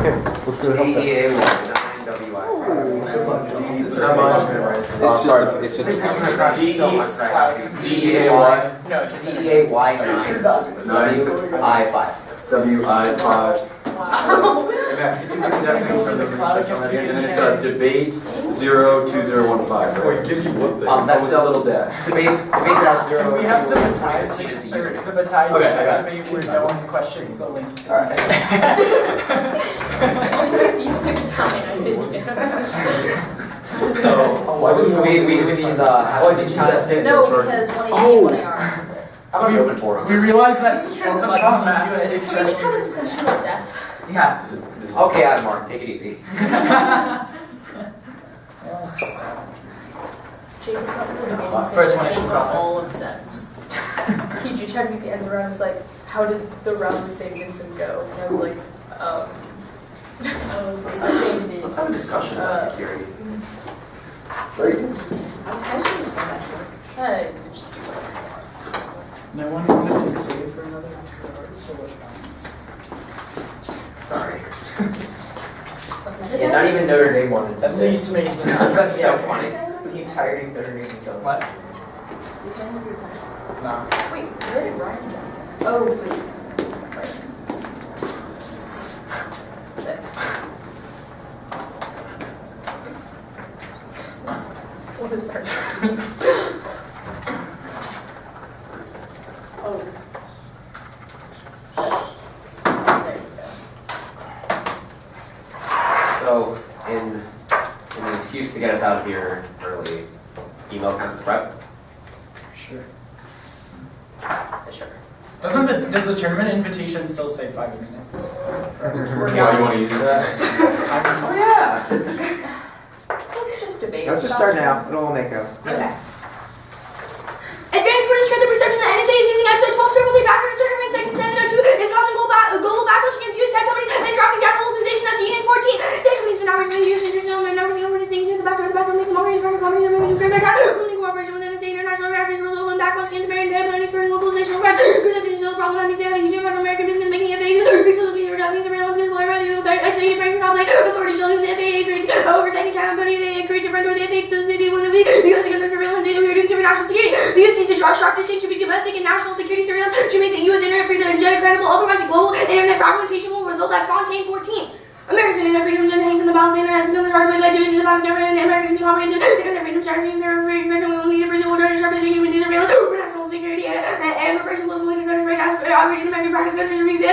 Okay, let's go help this. EA1, 9WI. It's not much. It's sorry, it's just coming across so much that I have to. DEAY. No, just DEAY9 WI5. WI5. Wow. And then it's debate 02015, right? Give you what the... That's the little dash. debate dash 0. Can we have the battalion, is the username. the battalion Okay, I got it. debate where no one questions the link? Alright. If you said battalion, I said yeah. So we do these No, because 1AC and 1AR. I'm gonna be open for We them. realize that's like massive. Can we just have a discussion about death? Yeah. Okay, Adam Mark, take it easy. First one all of Sims. He tried to make the end of the round. Was like, how did the round with St. Vincent go? And I was like, Let's have a discussion about security. I just want to back to No one wanted to stay for another 2 hours, so what happens? Sorry. Yeah, not even Notre Dame wanted to At stay. least Mason. That's so funny. We keep tiring Notre Dame and going. What? No. Wait, where did Ryan go? Oh, wait. What is that? Oh. There you go. So, in an excuse to get us out of here early, email counts as prep? Sure. Sure. Does the tournament invitation still say 5 minutes? We're You want to use that? Oh yeah! Let's just debate. Let's just about start now. It'll all make up. Okay. Advanced for the strength of perception, the NSA is using XO 12 turbo lead backer to circumvent section 702 is causing global backlash against U.S. tech company and dropping down the localization at GN14. Tech companies been operating in U.S. international and never seen over the same to the back door makes them operating from companies that moving to grab back only cooperation with NSA international reactors for local and backlash against American tech companies for localization requests. Perception is still a problem having a huge amount of American business making FAAs. Exclusively for companies surveillance and employer by the XA Frank Republic. Authorities showing the FAA creates oversight and accountability. They create a friend with the FAA exclusivity with the U.S. against the surveillance data we are doing to national security. The U.S. needs to draw a sharp distinction between domestic and national security surveillance to make the U.S. internet freedom agenda credible. Otherwise, global internet fragmentation will result. That's Fontaine 14. America's internet freedom agenda hangs on the battle of the internet has become charged by the divisions about the government and Americans who comprehensive internet freedom strategy and their free expression will need to pursue order and sharp distinction between surveillance for national security and repression political leaders that right now operation American practice countries review the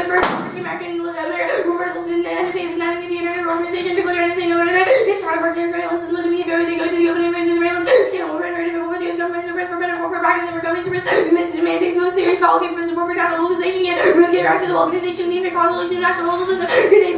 U.S. first American reversals in the NSA is not the internet organization declared NSA no internet. This kind of person surveillance is limited to me they go to the open internet surveillance scale over very difficult for the U.S. government to press for better corporate practice and for companies to risk administrative mandates most serious follow for support for data localization yet most get back to the organization need for consolidation of national local system good day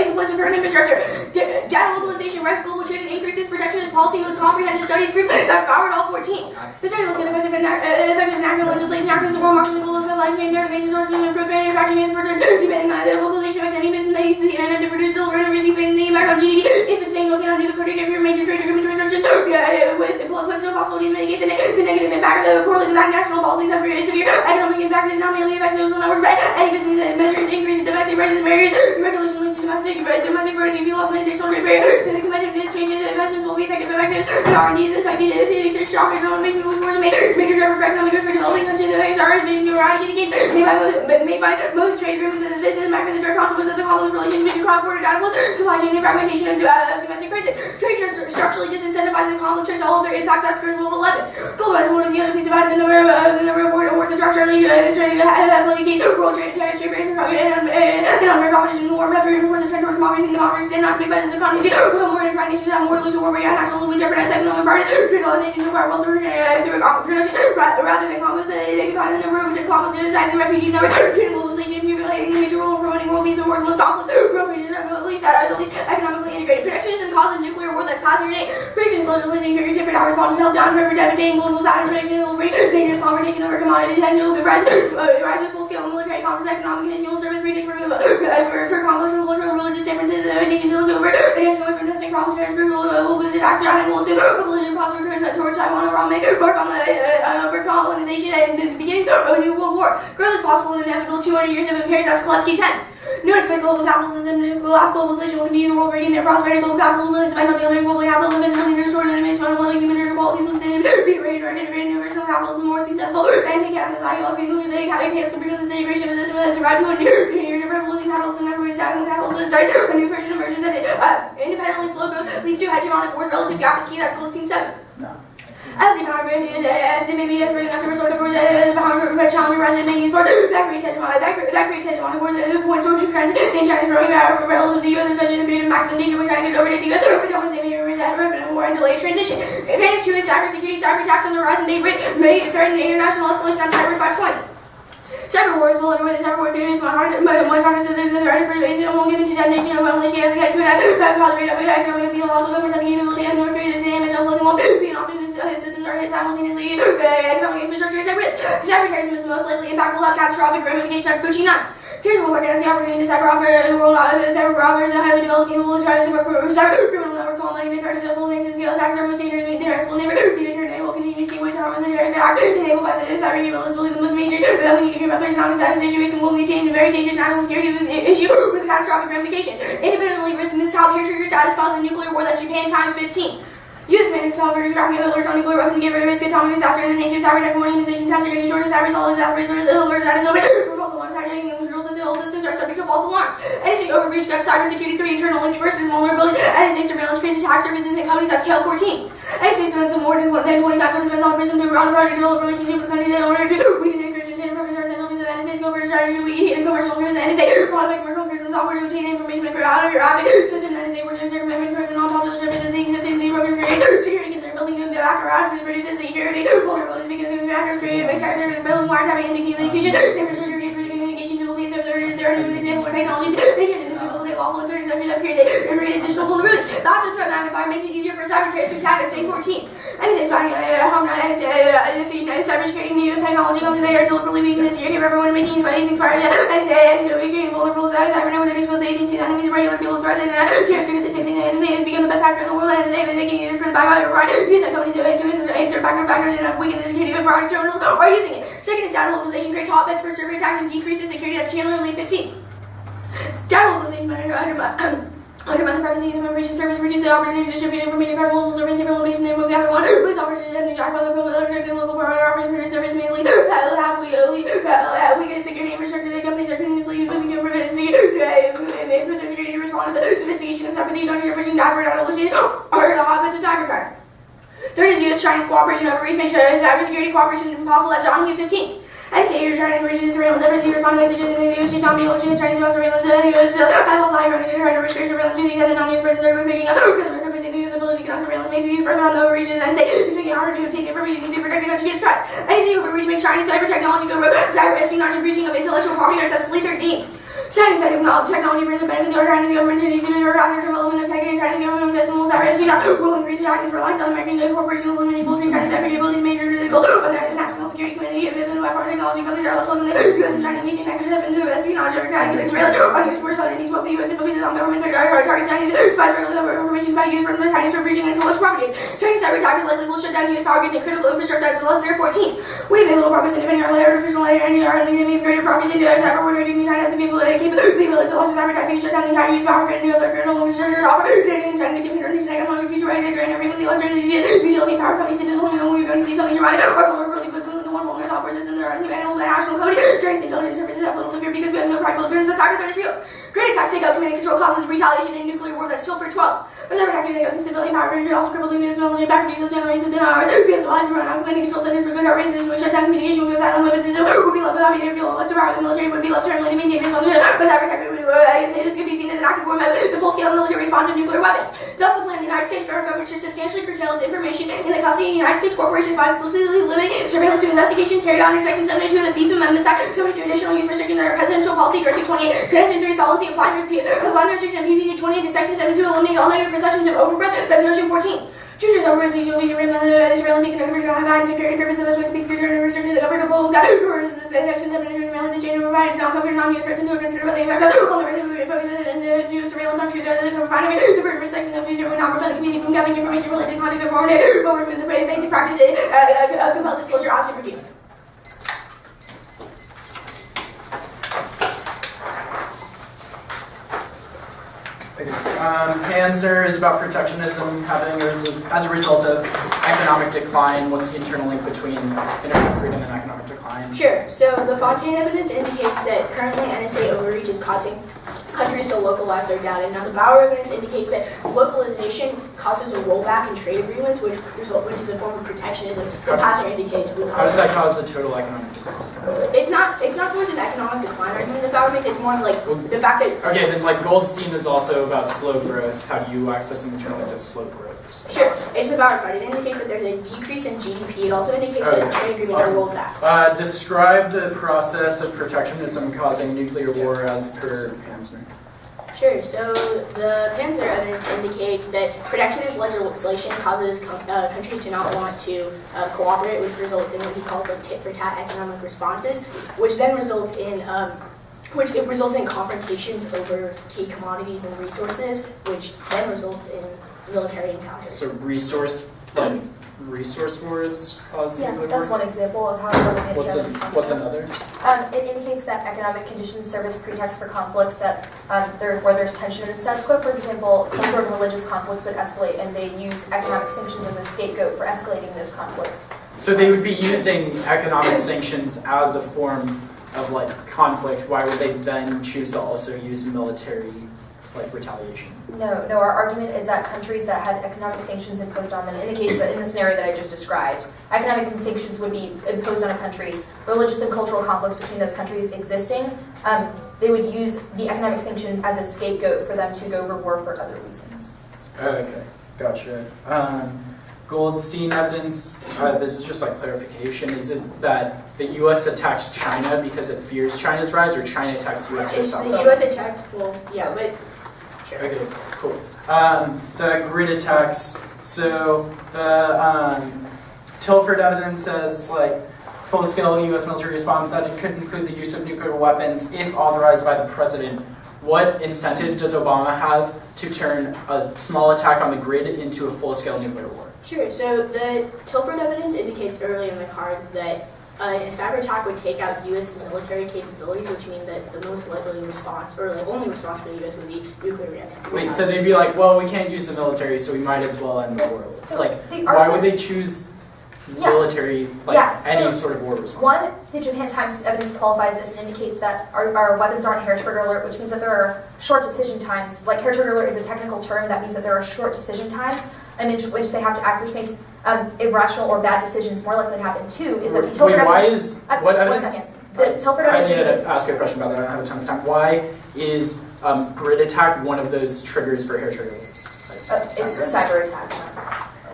for place of current infrastructure. Data localization, rights, global trade, and increases protectionist policy, most comprehensive studies prove that's powered all 14. The study looked at effective and accurate legislation, access the world market, global supply chain, information sources, and improve manufacturing and exports, depending on the localization affects any business that uses the internet to produce, deliver, and receive things. The impact on GDP is substantial, cannot do the predictive of your major trade agreements restrictions, with no possibility to mitigate the negative impact of the poorly designed national policies have created severe economic impact. It is not merely affects social networks, but any business that measures increase in domestic prices, barriers, regulation leads to domestic productivity loss and additional trade barrier. The competitiveness changes, investments will be effective. The R&D is affected. If shock is not making moves towards a major driver for economic growth for developing countries. The effects are being eradicated gains made by most trade agreements. This is a direct consequence of the complex relations between cross-border data flows, supply chain, and fragmentation of domestic prices. Trade structurally disincentivizes conflict trades all of their impacts. That's Rule 11. Globalized world is the other piece about it. The number of wars and structurally trade litigate world trade, terrorist trade barriers, and economic competition. War referring towards the trend towards democracy and not to make by this economy. More interconnected nations have more illusion war where national will jeopardize economic progress. Globalization to acquire wealth through production rather than compensate the economy. The number of conflict size and refugee numbers. Globalization accumulating a major role in promoting world peace and wars most conflict. At least economically integrated. Protectionism causes nuclear war that's past your day. Protectionist legislation creates different responses to help down river devastating global side protection will bring dangerous confrontation over commodity potential, good rise of full-scale military conflicts, economic condition will serve as pretext for conflicts from cultural and religious differences, nation deals over against away from domestic problem terrorist group will visit acts around and will assume a collision prosper towards Taiwan and work on the over-colonization and the beginnings of a new world war. Growth is possible in the inevitable 200 years of impaired. That's Koletsky 10. No expect global capitalism to collapse. Globalization will continue the world reigning their prosperity. Global capitalism is dependent on the global capitalism and only their short and emission of money, human qualities within be rated or integrated into original capitalism more successful. Anti-capitalist ideology, including the capitalist because the integration of the system has survived 200 years of revolution. Capitalism never reached out, and capitalism has started. A new version emerges that independently slow growth leads to hegemonic worth relative gap is key. That's called scene 7. No. As the power brand as it may be experting after a sort of power challenger rather than making sport, that creates hegemonic wars the point social trends in China's growing power relative to the US, especially in the period of maximum danger when trying to get over to the US, but don't want to say maybe we're at a war and delayed transition. Advantage 2 is cybersecurity, cyber attacks on the rise, and they may threaten the international escalation. That's Cyber 520. Cyber wars will everywhere. The cyber war theory is much harder than the threat of pervasive and won't give into damnation of well-knit chaos that could have caused rate of economic appeal, also good for the capability of North Korea to damage and unplugging won't be an option if systems are hit simultaneously. Economic infrastructure is at risk. Cyber terrorism is the most likely impact will have catastrophic ramifications after Gucci 9. Terrorism will recognize the opportunity the cyber offers a highly developed, capable, cyber criminal networks all money. They threaten the whole nation's scale attacks are most dangerous. Terrorists will never be deterred. They will continue to see ways to harm us and terrorists act enabled by cyber capabilities will be the most major. That we need to hear about their economic status situation will maintain a very dangerous national security issue with a catastrophic ramification. Independently risk miscalculated trigger status causes a nuclear war that's Japan times 15. U.S. commanders call for scrapping alerts on nuclear weapons to get rid of risk atomic disaster and an ancient cyber tech organization times are getting shorter. Cyber is all exacerbates the risk of alerts that is open for false alarms hijacking and control system. All systems are subject to false alarms. NSA overreach got cybersecurity 3 internal links. First is vulnerability. NSA surveillance creates attack services and companies. That's KL 14. NSA spends more than 20 times what it spends on prison to run a project to develop relationship with countries that in order to weaken the encryption data programs are central because of NSA's covert strategy to weaken hidden commercial encryption. The NSA modify commercial encryption software to obtain information for out of your traffic system. The NSA works to observe memory encryption on popular services. They exist in the program create security concern building new backer apps and reduces security vulnerabilities because of the backer created by cyber building wiretapping into communication. Infrastructure creates for communications and will be observed. There are numerous examples where technologies intended to facilitate lawful insertion of have created additional vulnerabilities. That's a threat magnifier makes it easier for cyber terrorists to attack at same 14. NSA spying cybersecurity new technology companies they are deliberately weakening the security of everyone making use by using fire. NSA creating vulnerable cyber networks that expose the agencies enemies regular people threatened and terrorists can do the same thing. NSA has become the best hacker in the world and they've been making it for the back of use companies to insert backers and weaken the security of product terminals are using it. Second is data localization creates hotbeds for server attacks and decreases security. That's Chandler Lee 15. Data localization undermines the privacy of information service, reduce the opportunity to distribute information across multiple servers in different locations. They remove everyone. Police officers and jack by the protecting local provider offering service mainly we get security infrastructure. The companies are continuously moving to improve their security to respond to the sophistication of cyber. The countries are pushing data for data localization or the hotbeds of cyber crimes. Third is U.S.-Chinese cooperation over reach, make sure cybersecurity cooperation is impossible. That's John Hugh 15. NSA is trying to reach the surveillance efforts to respond to messages in the U.S. should not be election. The Chinese U.S. surveillance the U.S. has also running to try to restrict surveillance to the extent that non-U.S. presidents are picking up customers representing the U.S. ability to conduct surveillance may be further on the overreach in the United States. It's making it harder to obtain information to protect the country against threats. NSA overreach makes Chinese cyber technology go rogue. Cyber espionage and breaching of intellectual property rights. That's Lee 13. Chinese technology brings a benefit to our Chinese government to ensure faster development of tech and Chinese government investment cyber espionage will increase the Chinese reliance on American corporations will eliminate bolstering Chinese cyber capabilities major to the goal of the national security community of business by foreign technology companies are less welcome than the U.S. and China engaging in active into espionage over China and Israel on U.S. commercial entities. Both the U.S. focuses on government target Chinese spies for information by use from the Chinese for breaching intellectual property. Chinese cyber attack is likely will shut down U.S. power grids and critical infrastructure. That's Celestia 14. We have made little progress in defending our artificial light and are making greater progress into cyber war in China. The people that keep the ability to launch a cyber attack can shut down the entire U.S. power grid and new other critical infrastructure offer. They're going to try to get different internet economic future right and every with the electricity utility power companies into the when we're going to see something dramatic or vulnerability but the one vulnerable software system that are available to national company. Chinese intelligence services have little to fear because we have no tribal turns. The cyber threat is real. Great attacks take out command and control causes retaliation in nuclear war. That's still for 12. A cyber attack can take out the civilian power grid could also cripple the municipality and back reduce those generations within hours. Because the lives run out command and control centers for good our races will shut down communication will go silent weapons system will be left without either fuel left to power. The military would be left certainly to maintain this function. A cyber attack I can say this could be seen as an active war method, the full-scale military response of nuclear weapons. Thus, the plan the United States federal government should substantially curtail its information in the custody of United States corporations by exclusively limiting surveillance to investigations carried out under Section 72 of the FISA Amendments Act, subject to additional use restrictions under Presidential Policy Directive 28, connected to solvency applying the restriction of PPD 28 to Section 72 eliminates all negative perceptions of overgrowth. That's Notion 14. Choosers over visual surveillance be conducted for high security purposes. The best way to be considered restricted to governable that Section 72 surveillance the chain of provided non-covered non-U.S. person who are considered by the effect on the regulatory focuses and to surveillance on truth rather than confining the purpose section of user would not prevent the community from gathering information related to conduct of foreign but remove the basic practice compelled disclosure option review. Panzer is about protectionism happening as a result of economic decline. What's the internal link between internet freedom and economic decline? Sure. So the Fontaine evidence indicates that currently NSA overreach is causing countries to localize their data. Now the Bauer evidence indicates that localization causes a rollback in trade agreements, which is a form of protectionism. The Passer indicates. How does that cause a total economic decline? It's not so much an economic decline argument that Bauer makes. It's more like the fact that. Okay, then like Goldstein is also about slow growth. How do you access an internal link to slow growth? Sure, it's the Bauer card. It indicates that there's a decrease in GDP. It also indicates that trade agreements are rolled back. Describe the process of protectionism causing nuclear war as per Panzer. Sure, so the Panzer evidence indicates that protectionist legislation causes countries to not want to cooperate, which results in what he calls like tit-for-tat economic responses, which then results in confrontations over key commodities and resources, which then results in military encounters. So resource wars cause Yeah, nuclear that's war? one example of how government What's another? It indicates that economic conditions serve as pretext for conflicts that where there's tension in the status quo. For example, cultural and religious conflicts would escalate, and they use economic sanctions as a scapegoat for escalating those conflicts. So they would be using economic sanctions as a form of like conflict. Why would they then choose to also use military like retaliation? No, our argument is that countries that have economic sanctions imposed on them, in the scenario that I just described, economic sanctions would be imposed on a country, religious and cultural conflicts between those countries existing, they would use the economic sanction as a scapegoat for them to go over war for other reasons. Okay, gotcha. Goldstein evidence, this is just like clarification, is it that the U.S. attacks China because it fears China's rise, or China attacks the U.S. It's herself? the U.S. attacked, well, yeah, but sure. Okay, cool. The grid attacks, so the Tilford evidence says like full-scale U.S. military response that it could include the use of nuclear weapons if authorized by the president. What incentive does Obama have to turn a small attack on the grid into a full-scale nuclear war? Sure, so the Tilford evidence indicates early in the card that a cyber attack would take out U.S. military capabilities, which means that the most likely response, or like only response for the U.S. would be nuclear attack. Wait, so they'd be like, well, we can't use the military, so we might as well end the war. So like, the why would argument- they choose military, like any sort of war response? One, the Japan Times evidence qualifies this and indicates that our weapons aren't hair trigger alert, which means that there are short decision times. Like hair trigger alert is a technical term that means that there are short decision times in which they have to act, which makes irrational or bad decisions more likely to happen. Two is that the Tilford Wait, why evidence. is what One evidence? second. The Tilford I evidence. need to indicates- ask you a question about that. I don't have a ton of time. Why is grid attack one of those triggers for hair trigger alerts? It's a cyber attack.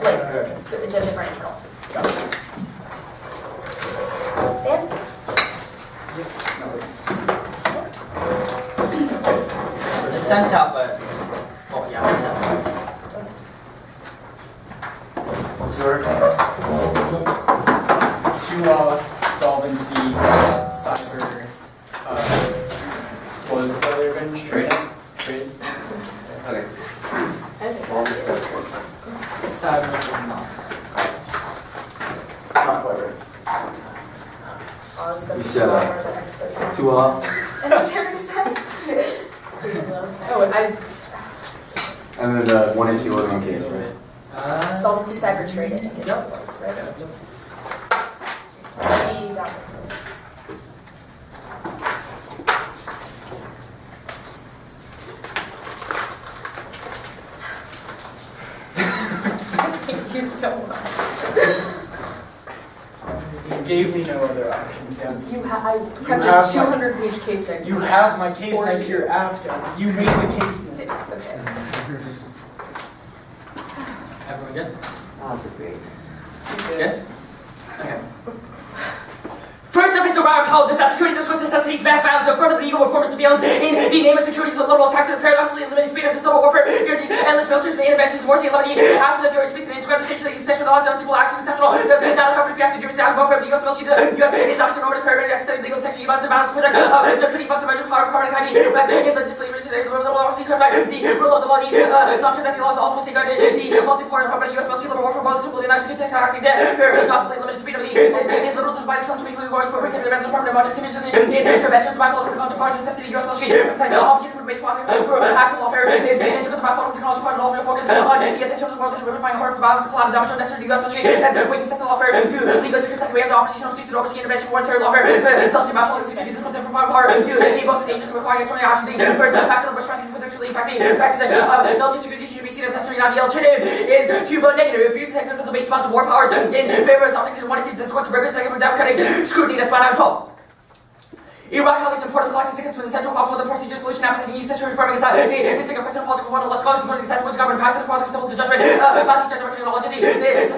Like Okay. it's a different internal. Stand. No worries. The sent out, but oh yeah, the sent out. What's the order? 2 off, solvency, cyber, what was the other bench? Trade? Okay. Okay. Cyber nonsense. Not quite right. You said 2 off, And the terrorism. Pretty low. Oh, and then the 1 issue order on case, right? solvency cyber trade, I think it Yep. was, right? Yep. The documents. Thank you so much. You gave me no other option, Ken. I have have my- a 200-page case study. You have my case For next you. year after. You made the case then. Okay. Everyone good? Oh, debate. Good? Okay. First up is the Robert Powell disaster security discourse necessitates mass violence in front of the legal reform of surveillance in the name of security is a literal attack to the paradoxically limited speed of this little warfare, guaranteeing endless military interventions, warranty and levity. After the theory speaks and inscribed the picture that exceptional laws and unreasonable action exceptional does not cover the reactive during the welfare of the U.S. military. The U.S. is option over the paradigm extending legal section violence and violence project of security must emerge power of carbon ID. West is legislative the rule of the body, assumption that the laws ultimately safeguard the multi-part of the U.S. military liberal warfare, both simply and nice to acting there, gospel limited freedom sustainability is little to vital to make going for because the Department of Justice in prevention of bipolar technology part of necessity U.S. military the opportunity for base water for actual welfare is integral to bipolar technology part of all focus on the attention of the world to verifying hard for violence, collateral damage unnecessary to U.S. military as waging sector lawfare to legal security way of the operation of cease to oversee intervention warfare lawfare self bipolar security disclosure from power to both the dangers requiring extraordinary action the first factor of respecting particularly effective practice military security should be seen as necessary not the alternative is to vote negative refuse technical debates about the war powers in favor of subject to one seats as to rigorous democratic scrutiny that's why I'm told. Iraq has important collective sickness with the central problem with the procedure solution application use century reforming inside the mystic of question political one less scholars to extent which government passed the political to judgment about the director knowledge the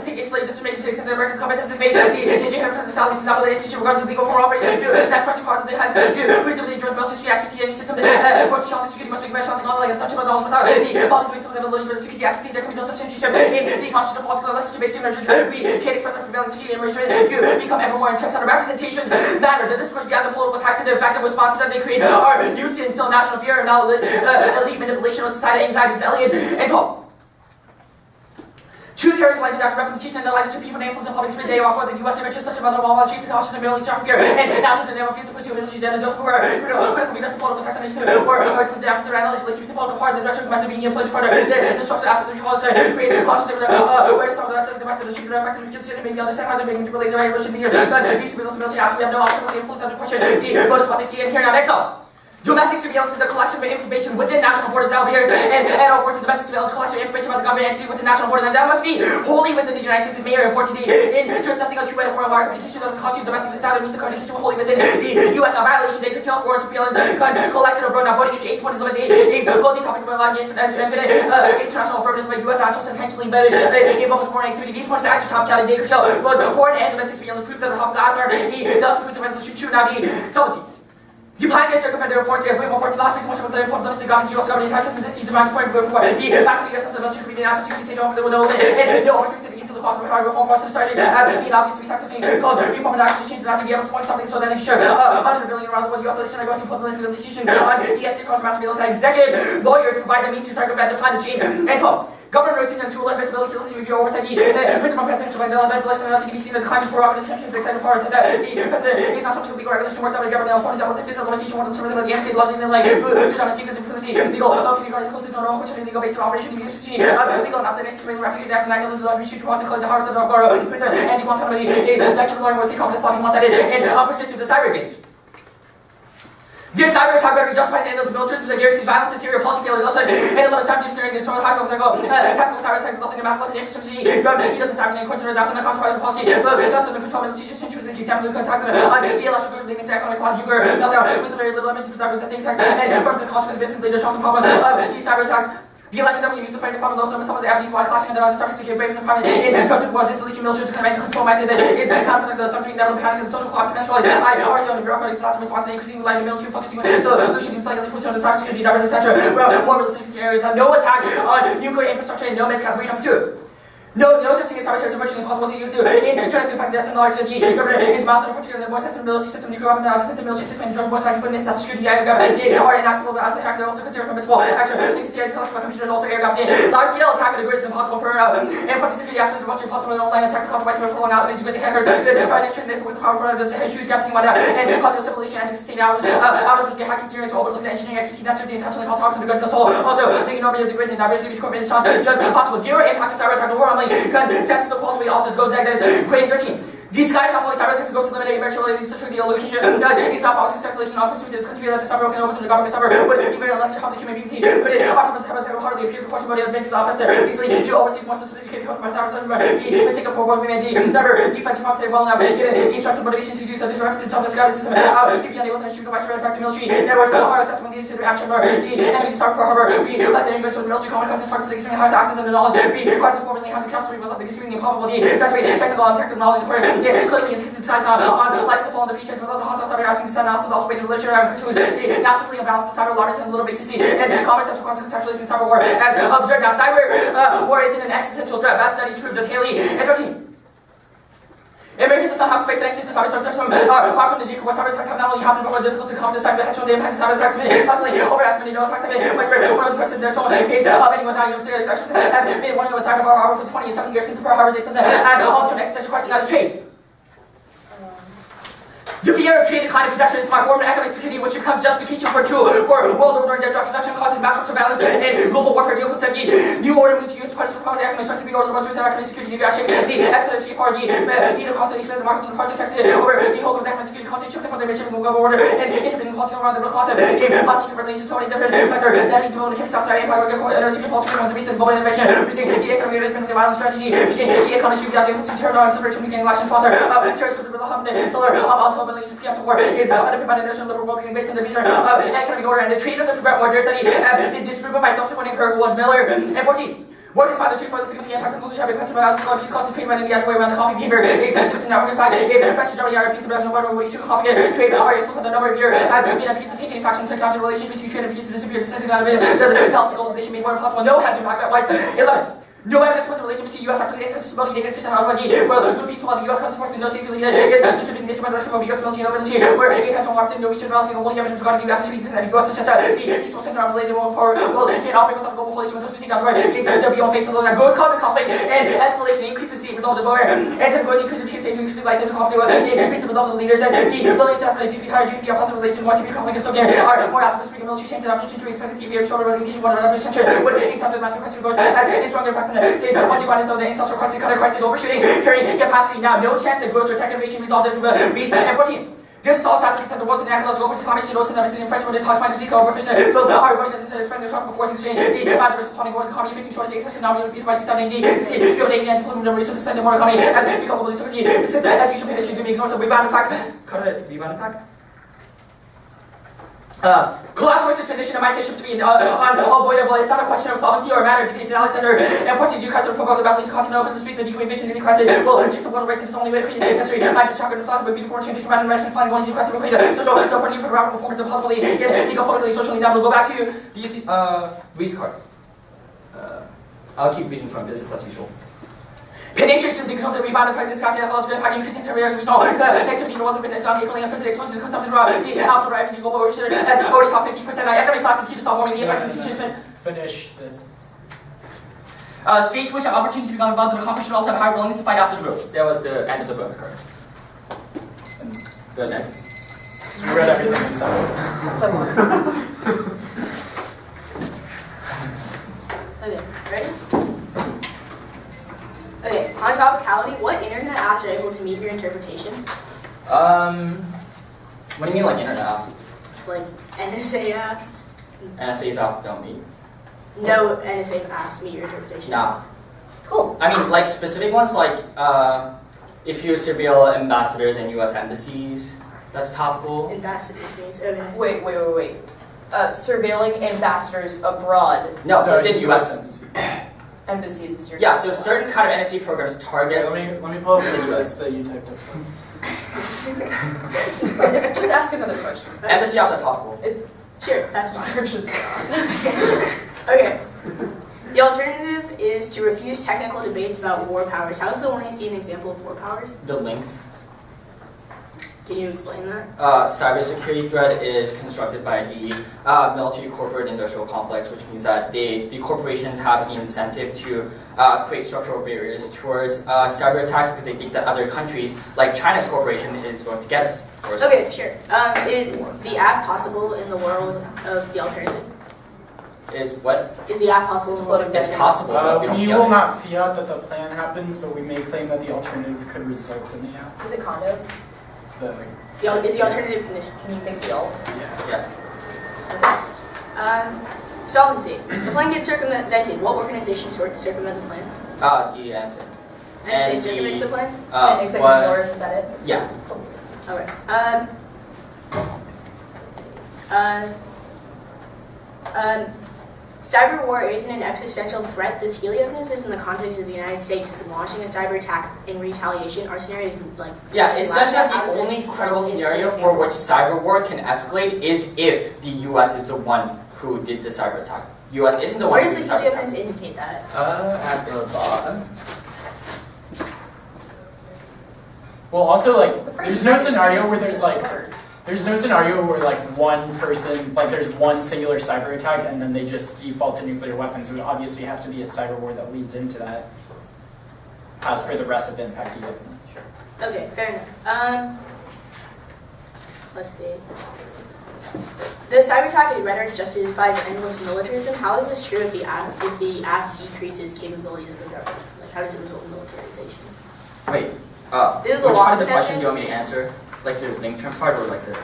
take enslaved distribution to extend the Americans committed to the faith the inherent from the South East dominated institution regards the legal form operating that trusting part of the hands reasonably enjoys most history activity any system that forces child security must be measured on like a such about knowledge without the body based on the ability for the security activity there can be no substitution in the conscious of political unless based on emergence we can't express our prevailing security and emergence become ever more entrenched on representations matter that this was beyond the political tax and the effective responses that they create are used to instill national fear and now elite manipulation of society, anxiety, alien, and hope. True terrorism language after representation and the language of people and influence in public space they walk with the U.S. images such as mother wall street precaution and merely strong fear and national and never feel to pursue military dead and those who are critical weakness and political tax and or for the after analysis related to political part and the rest of the method being employed further the source after the recall created a caution awareness of the rest of the street effective we consider maybe understand how they're making relate the right relationship here but these military acts we have no opportunity influence on the question the bonus what they see and hear now next up. Domestic surveillance is the collection of information within national borders now here, and over to domestic surveillance collection of information about the government entity within national border, and that must be wholly within the United States and may or unfortunately in something else foreign foreign communication doesn't constitute domestic standard means the communication wholly within the U.S. Now violation they curtail foreign surveillance collected abroad now voting issue 8 is limited is both these topics like international affirmatives by U.S. nationals intentionally embedded in public foreign activity. These points are actually top county they curtail both foreign and domestic surveillance proof that are top class are the fruits of resolution 2 now the sovereignty. Define the circumventor of foreign affairs, the last piece of the important the government, U.S. government, entire tendency to demand point for the back to the U.S. of the military, the national security state of the window, and no overstricted into the cost of hard home parts of society, being obvious to be taxes being called reform and actually change that to be able to point something so that it's sure under a billion around the world, U.S. legislation are going to put the list of the institution on the ethics across mass military executive lawyers provide the means to circumvent the climate change and quote. Government rotates and tool admissibility to review oversight the principal president by the legislation and to be seen in the climate for office countries excited parts that the president is not subject to legal regulation worked out by the government foreign double the physical limitation one of the service of the state laws in like secret impunity legal opinion closely no unfortunately legal based on operation legal legal and also necessary rapid after 9 law we should to collect the heart of the prison and the one company executive lawyer was competence solving one sided and pursuit to the cyber engage. Dear cyber attack better justifies and those militaries with the guaranteed violence and serious policy failure also and a lot of time during this strong high levels tactical cyber attack resulting in mass level infrastructure eat up the cyber and consider adopting a control policy but that's the control of the situation to examine the contact on the electrical group the economic law Uber meltdown with the very little element to the things and from the consequence business leader showing the problem of these cyber attacks. The elected government used to fight the problem of those some of the avenues while clashing and there are certain security frames and private in country where this deletion military to command and control mindset is conflict of something that will panic and social collapse eventually. I already on the bureaucratic class response and increasing line of military focusing on the solution is likely pushing on the cybersecurity government etc. More realistic areas no attack on nuclear infrastructure and no miscalculation freedom to do. No such thing as cyber virtually impossible to use to trying to find the knowledge that the government is mounted in particular the more sensitive military system, nuclear weapon, the sensitive military system, and drug more fighting for the security government are inaccessible but as the hacker also considered permissible. Actually, these security commissioners also air government. Large scale attack on the grid is impossible for and for the security aspect of virtually impossible online attack to compromise for prolonged out into the hackers. The private trained with the power for the shoes everything like that and cause simulation and sustain out of the hacking experience or overlook the engineering expertise necessary to intentionally cause harm to the goods as a whole. Also, the enormity of the grid and diversity between corporate and just possible zero impact of cyber attack overwhelmingly the quality all just go down grade 13. Disguise not fully cyber attacks goes to eliminate virtually to the illusion. It's not policy circulation on pursuit is considered to cyber over to the government cyber would be very unlikely how the human being team. But it optimal cyber attack hardly appear proportion body advantage offensive. Easily to oversee more sophisticated customer cyber the take up for work we made the cyber defensive functor well now given the instructed motivation to do so. This reference of the security system to be unable to achieve the vice attack the military networks are accessible needed to the reaction or the enemy cyber for harbor. We let the English with the military common cause target for the extremely high access and the knowledge. We required to formally have the council was of the extremely improbable that's why technical and technical knowledge clearly decides on like the fall of the features with the hot cyber asking to send out also weighted literature and the naturally imbalance of cyber largest and little basicity and commerce that's required to contextualize in cyber war as observed. Now cyber war isn't an existential threat. Best studies proved as Haley and 13. Americans somehow face the next to cyber attacks from apart from the vehicle where cyber attacks have not only happened but more difficult to come to cyber the impact of cyber attacks possibly overestimated no attacks have been one of the person there's someone in case of anyone dying of serious actions have been one of the cyber horror for 27 years since the Pearl Harbor Day and all to an existential question out of trade. The fear of trade decline and production is my form of economic security, which becomes justification for world order and drug production, causing mass surveillance and global warfare. Deal with new order moves to use to participate in the economic structure to be ordered with economic security, the excellency for the need of constant expand the market of the project section over the whole of economic security, constant shifting from the region of global order and intervening quality around the middle class. Lots of relations to different factor that need to own the south side empire, energy political ones based on global innovation, using the economic development of the violent strategy, making the economy should be out there to turn on separation, making election foster, terrorist with the solar also ability to preempt war is underpinned by the national liberal world being based on the vision of economic order and the trade as a prevent war. There's any disproven by subsequent incurred Wood Miller and 14. Workers find the truth for the significant impact of conclusion having customer values of peace cost and trade running the other way around the coffee behavior is the network effect. If the French Germany are a piece of production of water when you took coffee trade are a flip of the number of year as being a piece of taking faction to account the relation between trade and peace disappeared since out of it does help globalization made more impossible. No hedge impact that wise. 11. No evidence was the relation between U.S. activity and stability against the well, peaceful of the U.S. comes forth to no safety is contributing nature by the risk of U.S. military and military where it has no marks in no region relative only evidence regarding the U.S. activities and U.S. such as the peaceful center of related war power will can operate without global coalition with those who think otherwise is the beyond face of that growth causes conflict and escalation increases the result of war and to growth increases peace and usually like the conflict with the increase the result of the leaders and the ability to escalate these higher GDP or positive relation more severe conflict and so are more apt to speak of military changes and opportunity to expect the TV shorter running one another century with any time of massive question growth and a stronger effect than say of the social crisis, kind of crisis overshooting, carrying capacity now. No chance that growth or tech innovation resolve this reason. And 14. This is all Southeast of the world and ecological climate change notes and everything in French when it talks about the sea over fish and those are running as expand their tropical force exchange the adverse plumbing world economy facing shortage especially now by 2080 to see fuel dating and deployment of resources and the world economy and become globally security. This is as you should pay attention to me ignores the rebound attack. Cut it, rebound attack. Collapse versus transition of migration to be unavoidable. It's not a question of solvency or a matter of decrease in Alexander. Unfortunately, due crisis provoke the battle to continue open to speak the degree vision in the crisis will shift the world away from its only way to create history. Not just shock and thought, but before changes from animation planning going into crisis will create a social need for the rapid performance of possibly eco-politically, socially. Now we'll go back to the Reese card. I'll keep reading from business as usual. Nature should be controlled to rebound effect this content ecological impact increasing temporary we talk the activity in the world of business on equaling and exposure to consumption raw the output of global overshooting as already top 50% economic collapse is key to solve warming the impacts of situation. Finish this. Stage which an opportunity to become involved in a conflict should also have high willingness to fight after the growth. That was the end of the book card. Good night. So we read everything except Okay, ready? Okay, on topicality, what internet apps are able to meet your interpretation? What do you mean like internet apps? Like NSA apps? NSA's apps don't meet. No NSA apps meet your interpretation. Nah. Cool. I mean like specific ones like if you surveil ambassadors and US embassies, that's topical. Ambassadors means, okay. Wait. Surveilling ambassadors abroad. No, within US embassy. Embassies is your Yeah, so certain kind of NSA programs target. let me pull up the list that you typed up first. Just ask another question. Embassy apps are topical. Sure, that's fine. They're just Okay. The alternative is to refuse technical debates about war powers. How is the 1AC an example of war powers? The links. Can you explain that? Cybersecurity threat is constructed by the military corporate industrial complex, which means that the corporations have the incentive to create structural barriers towards cyber attacks because they think that other countries, like China's corporation, is going to get us. Okay, sure. Is the app possible in the world of the alternative? Is what? Is the app possible in the world of It's possible, but we don't We get will it. not fiat that the plan happens, but we may claim that the alternative could result in the app. is it condo? Is the alternative condition? Can you think the alt? Yeah. Solvency. The plan gets circumvented. What organization circumvents the plan? The NSA. NSA circumvents the plan? And executive floors, is that it? Yeah. Okay. Cyber war isn't an existential threat. This Helios is in the context of the United States launching a cyber attack in retaliation. Our scenario is like Yeah, it says that the only credible scenario for which cyber war can escalate is if the US is the one who did the cyber attack. US isn't the one Where who does did the the cyber attack. Helios indicate that? At the bottom. Well, also The like, phrase there's no United scenario States where is there's a like, word. there's no scenario where like one person, like there's one singular cyber attack and then they just default to nuclear weapons. It would obviously have to be a cyber war that leads into that, as per the rest of the impact you give. Okay, fair enough. let's see. The cyber attack rhetoric justifies endless militarism. How is this true if the app decreases capabilities of the government? Like, how does it result in militarization? Wait, This is which a part lot of the of question do you evidence. want me to answer? Like the link term part or like the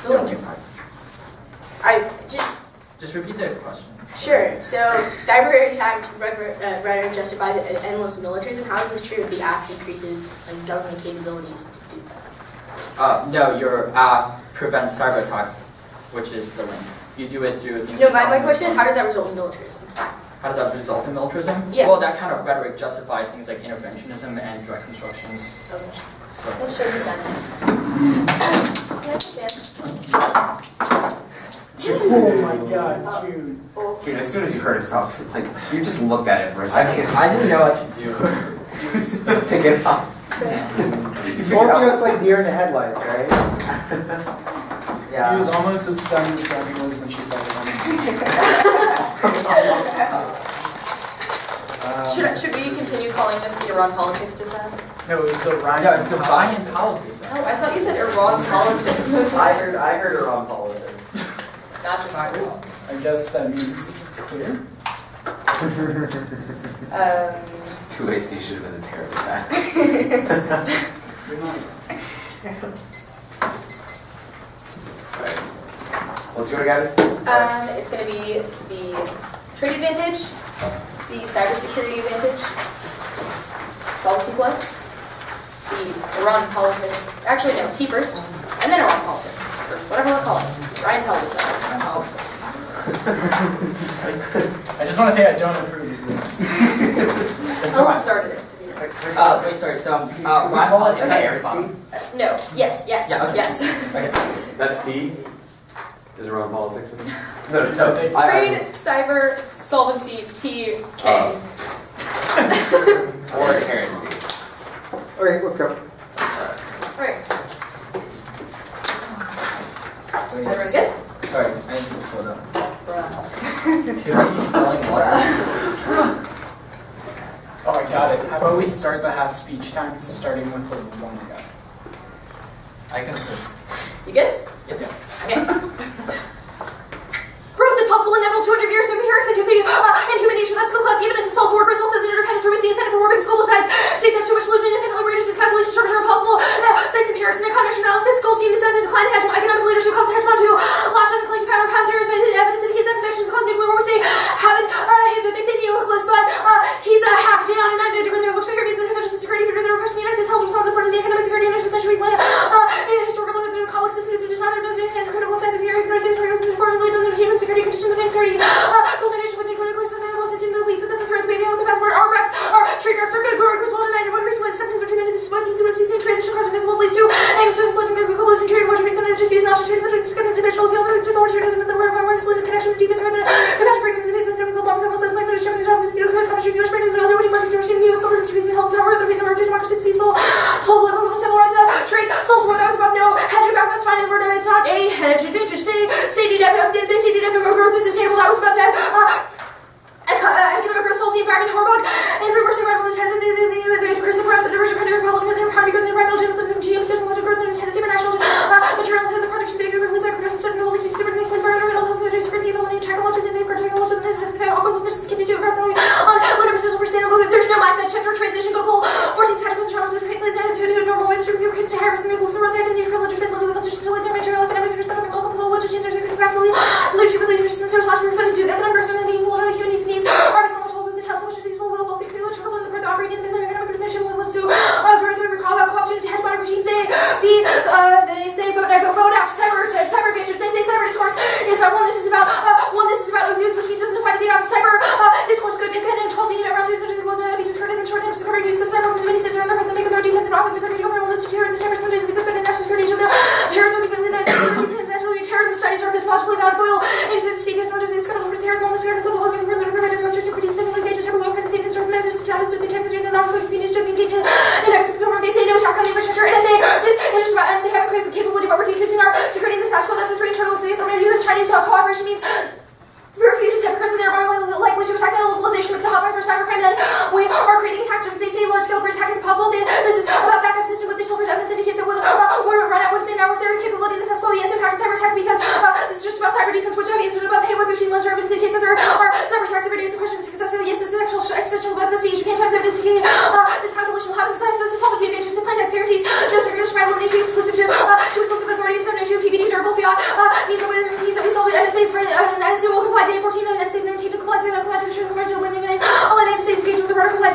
The link term part? I just Just repeat the question. Sure. So, cyber attack rhetoric justifies endless militarism. How is this true if the app decreases like government capabilities to do that? No, your app prevents cyber attacks, which is the link. You do it through things No, like my question is, how does that result in militarism? How does that result in militarism? Yeah. Well, that kind of rhetoric justifies things like interventionism and direct constructions. Okay. So, Let's show you something. Oh my god, Jude. Dude, as soon as you heard it stop, like, you just looked at it for a second. I didn't know what to do. You just pick it up. Both of us like deer in the headlights, right? He was Yeah. almost as stunned as Gabby was when she saw the Should we continue calling this the Iran politics dissent? No, it was the Ryan. No, it's the Ryan politics. No, I thought you said Iran politics. I heard her on politics. Not just Iran. I guess that means clear. 2AC should have been a terrorist act. You're not. Alright. What's your guy? It's going to be the trade advantage, the cybersecurity advantage, solvency flow, the Iran politics, actually no, T first, and then Iran politics, or whatever we'll call it. Ryan politics, Iran politics. I just want to say I don't approve of this. Someone started it, to be fair. Wait, sorry. So, Ryan politics Okay. at the bottom. No, yes, Yeah, okay. yes. Okay. That's T? Is around politics? No. Trade, cyber, solvency, T, K. Or currency. Okay, let's go. Alright. Everyone good? Sorry, I need to slow down. Bruh. Timothy spelling water. Oh, I got it. How about we start the half speech times starting with the one guy? I can. You good? Yeah. Okay. Growth is possible in inevitable 200 years of empirics and human nature. That's school class. Even as a social worker, response as interdependence, where we see incentive for war because global science. State that to which illusion independently ranges with calculation structure impossible. Science empirics and economic analysis. Goldstein necessity decline hedge economic leadership causes hedge fund to lash on collective power pound zeros evidence that he's connections cause nuclear war. We say haven't is what they say neoclass, but he's hacked down and 9 different which figure means that efficient security for the repression the United States held responsible for the economic security and there's the historical limit the historical limit through complex system through design of critical science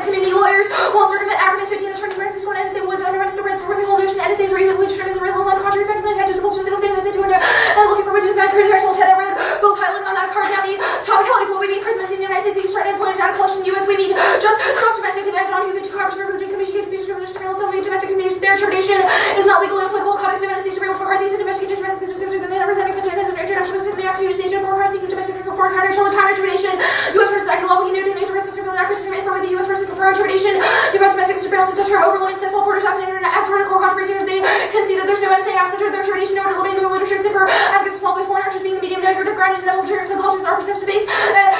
defense community lawyers will circumvent Ackerman 15 attorney practice one NSA will undermine the rights of working holders and NSA's regularly determine the real line contrary effect and attached to the bullshit they don't get NSA to and looking for which defend current directional chat I read both highlighting on that card now the topicality flow we mean prisoners in the United States trying to implement data collection in the US we mean just stop domestic and on who the two covers between communication future surveillance only domestic communication their interpretation is not legally applicable context of NSA surveillance for McCarthy's and investigation domestic business than representing international business the after state for McCarthy domestic for counter interpretation US versus I law we can do to nature versus surveillance acquisition made from the US versus for interpretation US domestic surveillance is a term overloading access all borders after internet after core controversy they can see that there's no NSA access to their interpretation order limiting new literature except for advocates small before actors being the medium negative ground is level terms and cultures are perceptive based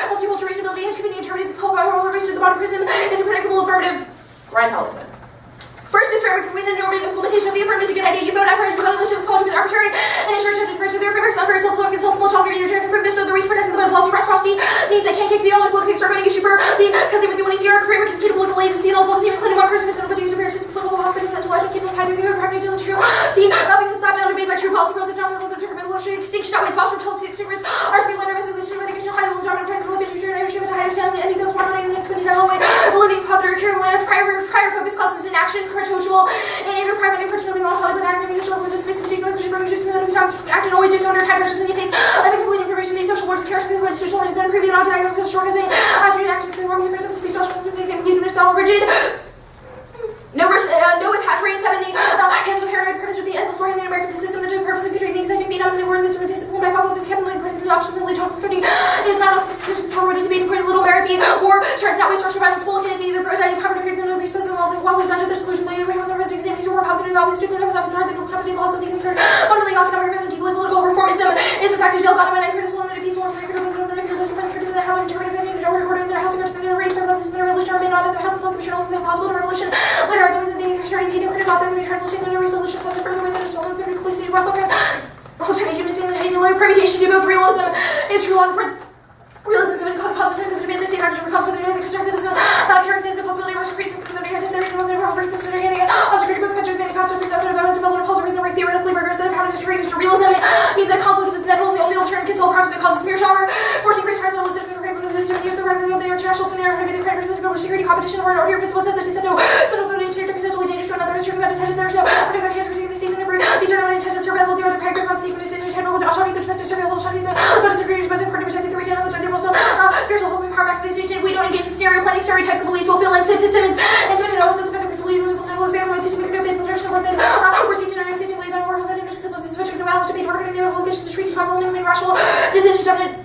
multiple durationability and community interpretation called by all the race to the bottom prism is a predictable affirmative. Ryan Hellison. First is framework between the normative implementation of the affirmative is a good idea. You vote after his evaluation was called to be arbitrary and ensure to defer to their frameworks not very self-sort against small child you're trying to prove this so the reach protecting the bottom policy reciprocity means they can't kick the element flow pigs are going to issue for the because they really want to see our framework is capable of legal agency and also even including one person who can live to political hospital that to let kids and kind of your property to true. See, helping to stop down debate by true policy pros if not for the extinction outweighs foster total secrets are to be led resolution of education high level dominant private literature and ownership to higher standing and feels more than next 20 way living popular care land of prior focus causes in action perpetual and every private new person being lost with acting historical participants particularly from reducing the acting always just under high pressures in any case I think complete information these social boards characters with institutional then improving on diagnosis short as they after actions and working for specific social community all rigid. No impact rates have any hands of paranoid purpose with the ethical story in the American system that the purpose of contributing things that can be done in the world is to participate by public and capital and the option of the total scrutiny is not a how we're to debate and little merit the war turns out we social violence will can be the prototype poverty creates the expensive while we've done to the solution later we have the resident examination or how to do the obvious truth and office hard they will come to be lost something concurred fundamentally economic and deeply political reformism is effective deal got him and I heard a slow that a piece more for the the how to interpret the recording their house and the race for this revolution or may not have their house and commission also possible revolution later those and things starting to get about them revolution and resolution for the further with their soul and further police rough over alternative is being the hating permutation to both realism is true on for realism to cause positive the debate the same action for cause with the conservatism characters the possibility of Russian creating the necessary to the proper considering also critical country the concept of development pulse reading the right theoretically rigorous that counter creating to realism means that conflict is inevitable the only alternative can solve problems that causes mere shower forcing great price on the system use the revenue of the international scenario to be the creditors of security competition or order principles necessity said no so no the interior potentially dangerous to another certain about decided there is no particular case for the season every these are not intentions survival the order packed across sequence in general the Ashami the domestic survival Ashami the securities but the part of protecting the region of the also there's a whole power activation if we don't engage in scenario planning stereotypes of beliefs will feel like Fitzsimmons and so many analysis of the principle evil will be able to make no faithful direction or then we're teaching and teaching believe and we're letting the disciples is subject to knowledge to be working in the obligation to treat problem and rational decisions of it.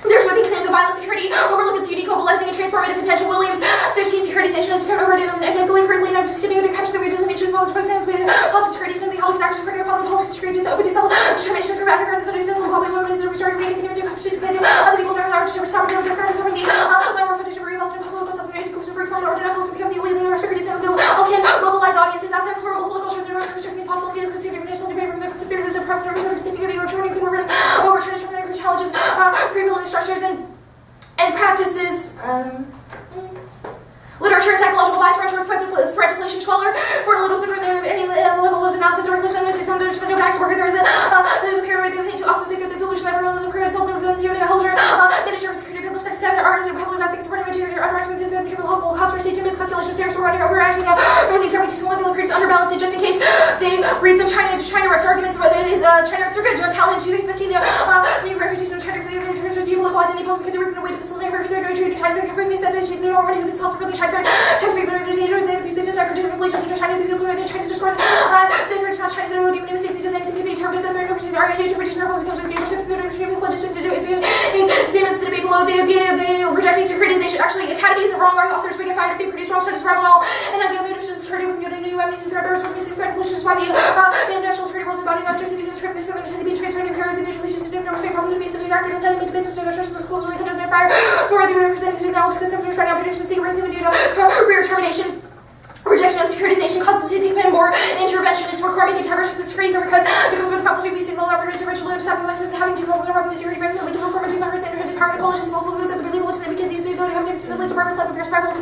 There's sweeping claims of violent security, overlooking unique mobilizing and transformative potential. Williams, 15 securitization is over and negligently privileged. I'm just getting to capture the readers and make sure while the process with positive security, something colleagues action for public policy security is open to self determination for background that is in the public movement is a restoring way to continue to constitute other people are to sovereignty of the sovereignty. Our foundation for rebuild and public self inclusive reform order and also become the leading our security and will can mobilize audiences outside plural political structure and certainly possible to get a considered national debate from the considered as a preference to think of the returning overturns from their challenges, prevalent structures and practices. Literature and psychological bias, threat deflation, Schweller, for a little sooner than any level of analysis or English feminists, some there's no backs worker, there's a paranoid between two opposites because it's illusion that everyone is a career self over the theory of holder, miniature security, people sex, their art, and public basic supporting material, unrecommended the local concentration, miscalculation, theories, we're overacting out, really interpretation, level periods underbalanced, just in case they read some China reps arguments about China reps are good, John Calhoun, 215, the reputation of China for the people of identity because they're ripping away to facilitate work, they're doing to try to cover things that they should know already have self for the China textbook the data they have used to try to inflation to China the fields where they're trying to destroy so for not China they don't even mistake because anything can be interpreted as a very perceived argument interpretation of policy comes to the percent they're statements that debate below they rejecting securitization actually academies and wrong authors we get fired if they produce wrong studies rival all and now the other security with new evidence and threat bearers with missing threat inflation is why the national security boards embody the objective of the trip this tend to be transparent and apparently there's religious to do no problems to be something darker than telling me to business no there's the schools really conduct their fire for the representatives now because some trying out prediction secret due to rear termination. Rejection of securitization causes to depend more intervention is requiring a temperature of the security because of the probability we see the level of intervention loads having less than having to control the problem of the security frame to perform a department standard department colleges and multiple moves of the reliable that we can do to have to the leads department level of spiral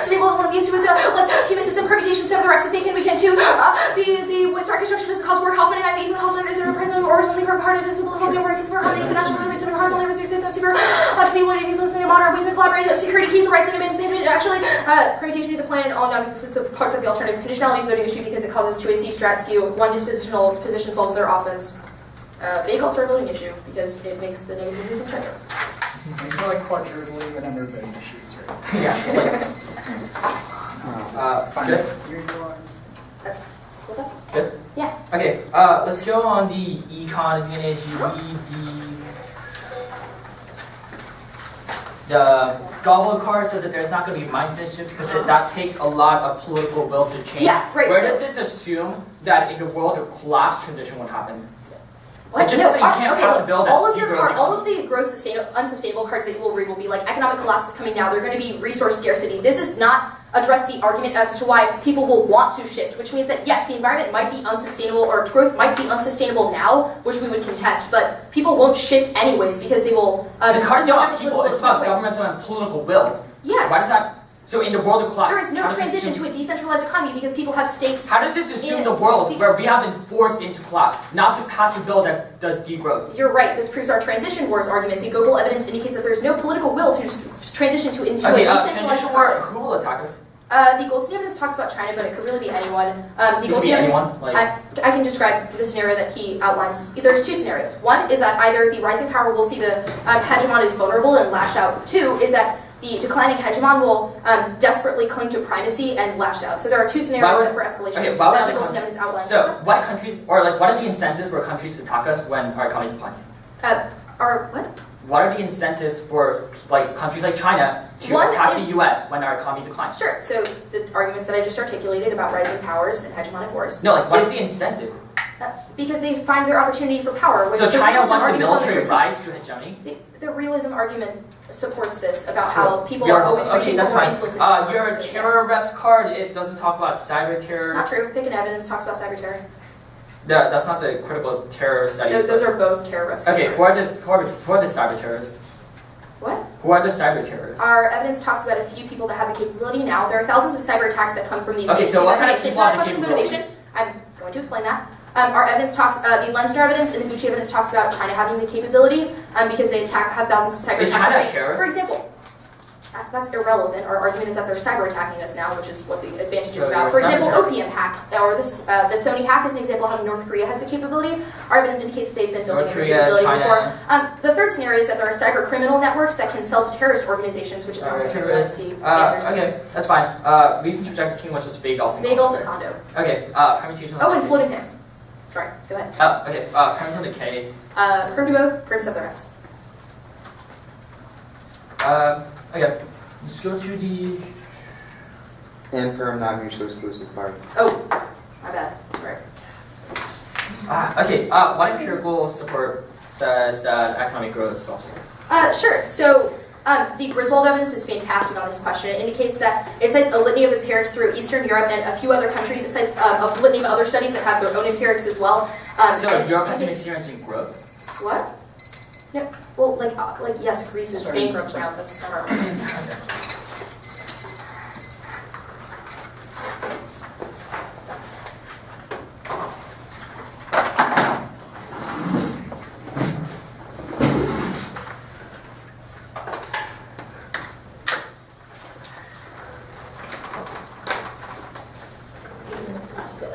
stable and these two is less human system permutations of the reps that they can we can too the with threat construction doesn't cause work helping and I even house under zero president or originally for part of the simple as well the work is for the national limits of the house only restricted to be what it is listening about modern ways of collaborating, security, keys, rights, and advancement, actually, permutation of the plan and all non-consistent parts of the alternative. Conditionality is a voting issue because it causes 2AC strat skew. One dispositional position solves their offense. Vague alts are a voting issue because it makes the negative move checker. You're like quadrupling the number of voting issues, right? Yeah, it's like, good. What's up? Good? Yeah. Okay, let's go on the econ advantage. You read the Gobble card says that there's not going to be mindset shift because that takes a lot of political will to change. Yeah, right, Where so- does this assume that in the world of collapse, transition won't happen? What? It just says that you can't pass a bill that all of your degrows all of the growth unsustainable cards that you will read will be like economic collapse is coming now. They're going to be resource scarcity. This is not address the argument as to why people will want to shift, which means that yes, the environment might be unsustainable or growth might be unsustainable now, which we would contest, but people won't shift anyways because they will. This card is don't about have the people, political it's about will. governmental and political will. Yes. Why does that? So in the world of collapse, There is no how does this transition assume- to a decentralized economy because people have stakes. How does this assume in the world the- where we have been forced into collapse, not to pass a bill that does degrowth? You're right. This proves our transition wars argument. The global evidence indicates that there is no political will to transition into a decentralized transition war, economy. who will attack us? The Goldstein evidence talks about China, but it could really be anyone. The It could Goldstein be evidence, anyone, like- I can describe the scenario that he outlines. There's two scenarios. One is that either the rising power will see the hegemon is vulnerable and lash out. Two is that the declining hegemon will desperately cling to primacy and lash out. So there are two scenarios would- that for escalation okay, why would that the the Goldstein evidence outlines. So what countries, or like what are the incentives for countries to attack us when our economy declines? Are what? What are the incentives for like countries like China to One attack is- the US when our economy declines? Sure. So the arguments that I just articulated about rising powers and hegemonic wars. No, like what is the incentive? Because they find their opportunity for power. Which So the China realism wants the arguments on the military critique- rise to hegemony? The realism argument supports this about how people You're- are always okay, reaching that's for more fine. influence. Your So, terror reps card, it doesn't talk about cyber yes. terror. Not true. Pick an evidence talks about cyber terror. That's not the critical terror studies. Those are both terror reps. Okay, who are the cyber terrorists? What? Who are the cyber terrorists? Our evidence talks about a few people that have the capability now. There are thousands of cyber attacks that come from these Okay, agencies. so what that kind of make sense. people It's not a have the question of capability? motivation. I'm going to explain that. Our evidence talks, the Lensner evidence and the Gucci evidence talks about China having the capability because they have thousands of cyber Is attacks. China a every- terrorist? For example, that's irrelevant. Our argument is that they're cyber attacking us now, which is what the advantage is So about. they're For example, cyber opium hack, or this, the Sony hack is an example of how North Korea has the capability. Our evidence indicates that they've been building North a Korea, capability China. before. The third scenario is that there are cyber criminal networks that can sell to terrorist organizations, which is not something we want to see answers. Okay, that's fine. Recent projecting was just vague alts. Vague alts and condo. Okay, permutation. Oh, and floating pins. Sorry, go ahead. Okay, permutation decay. Perm to both, perms up their reps. Okay, let's go to the. And perm non-mutually exclusive cards. Oh, my bad. Sorry. Okay, what empirical support says that economic growth solves it? Sure. So the Griswold evidence is fantastic on this question. It indicates that it cites a litany of empirics through Eastern Europe and a few other countries. It cites a litany of other studies that have their own empirics as well. So and Europe has been it's- experiencing growth? What? No. Well, like yes, Greece is Sorry. bankrupt now. That's not our argument. It's not good.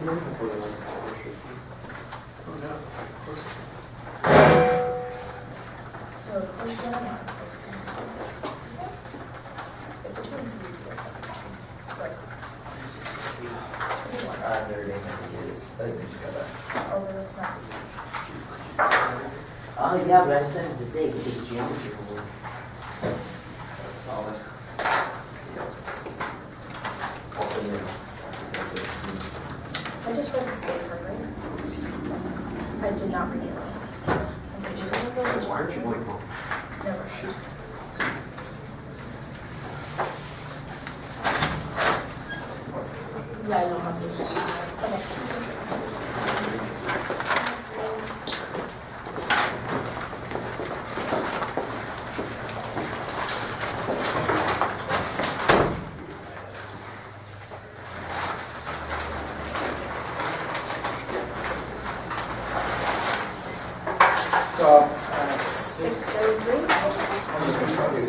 No. Notre Dame, I think it is. I think they just got that. Although that's not. Oh, yeah, but I decided to stay because it's geometry homework. Solid. Also, you know, that's a good I just read the state program. I did not read it. Why aren't you going home? Never. Yeah, I don't have this. Stop. 6:33. I'm just gonna say this.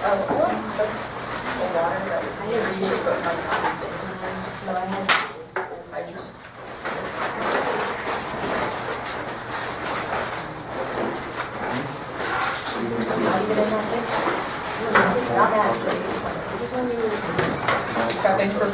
Oh, I like took the water that was in the tea, but my coffee didn't. So I just. Not bad. Prepping for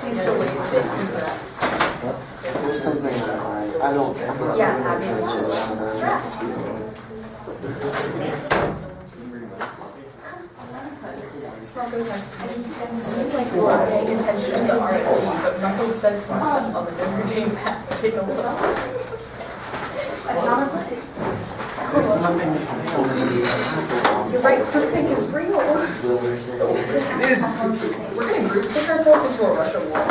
Please still wait a bit. There's something I don't. Yeah, Abby was just like, rats. Sparko texted me. It seemed like we were paying attention to the RFP, but Michael said some stuff on the Notre Dame map. Take a look. There's nothing to say. You're right, groupthink is real. It is. We're gonna groupthink ourselves into a Russia war.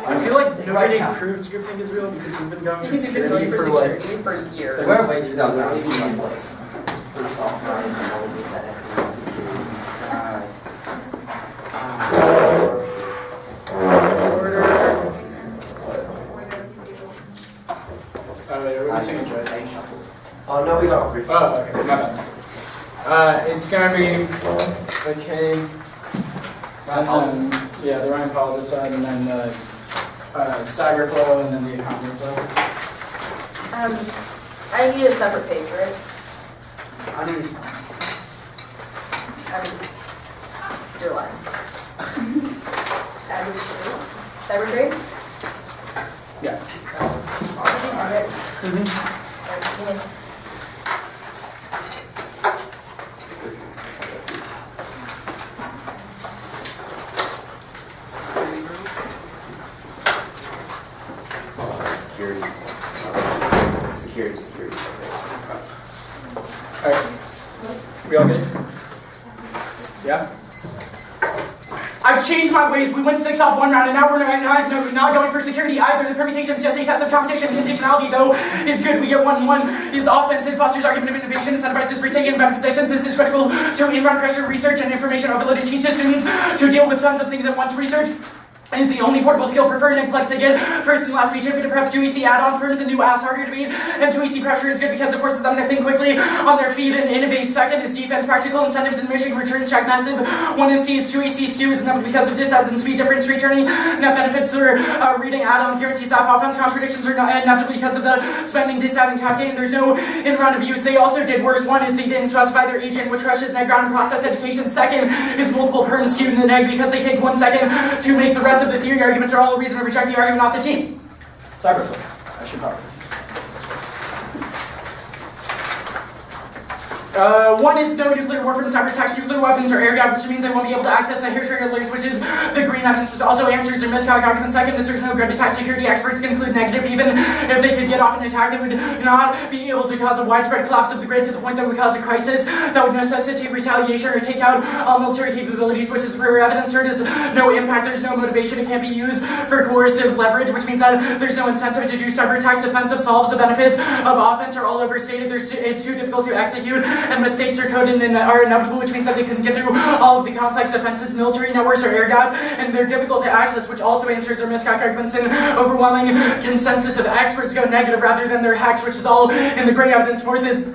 I feel like nobody proves groupthink is real because we've been going Because you've been going for security for years. We're way 2018. Oh, wait, are we missing a judge? Oh, no, we got all three. Oh, okay, my bad. It's gonna be okay. And then, yeah, the Ryan College side, and then the cyber flow, and then the economy flow. I need a separate page, right? I need. You're lying. Cyber trade? Yeah. Did you send it? Mm-hmm. Security. Alright. We all good? Yeah? I've changed my ways. We went 6 off one round, and now we're not going for security either. The permutation is just a test of competition. Conditionality, though, is good. We get 1-1. Is offensive, fosters argument of innovation, incentivizes risk taking and positions. This is critical to inbound pressure, research, and information overload. It teaches students to deal with tons of things at once. Research is the only portable skill preferred and flex they get. First and last feature, fit to prep 2EC add-ons, firms and new apps harder to beat. And 2EC pressure is good because it forces them to think quickly on their feet and innovate. Second is defense, practical incentives and mission returns track massive. 1NC is 2EC skew is enough because of disadds and speed difference returning. Net benefits are reading add-ons, guarantees staff offense. Contradictions are not inevitably because of the spending disad and cap gain. There's no in-round abuse. They also did worse. One is they didn't specify their agent, which rushes net ground and process education. Second is multiple perms skewed in the neg because they take 1 second to make the rest of the theory arguments are all a reason to reject the argument, not the team. Cyberplay. I should probably. One is no nuclear warfare and cyber attacks, nuclear weapons or air gap, which means they won't be able to access the hair trigger alerts, which is the green evidence, which also answers their miscalc argument. Second, is there's no grid attack. Security experts conclude negative. Even if they could get off an attack, they would not be able to cause a widespread collapse of the grid to the point that would cause a crisis that would necessitate retaliation or take out all military capabilities, which is rare evidence. Third is no impact. There's no motivation. It can't be used for coercive leverage, which means that there's no incentive to do cyber attacks. Defensive solves. The benefits of offense are all overstated. It's too difficult to execute, and mistakes are coded and are inevitable, which means that they couldn't get through all of the complex defenses, military networks, or air gaps, and they're difficult to access, which also answers their miscalc arguments. And overwhelming consensus of experts go negative rather than their hacks, which is all in the gray evidence. Fourth is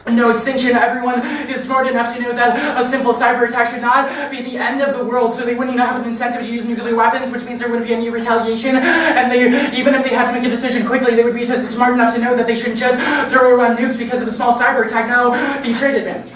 no extinction. Everyone is smart enough to know that a simple cyber attack should not be the end of the world, so they wouldn't have an incentive to use nuclear weapons, which means there wouldn't be any retaliation, and even if they had to make a decision quickly, they would be smart enough to know that they shouldn't just throw around nukes because of a small cyber attack. Now, the trade advantage.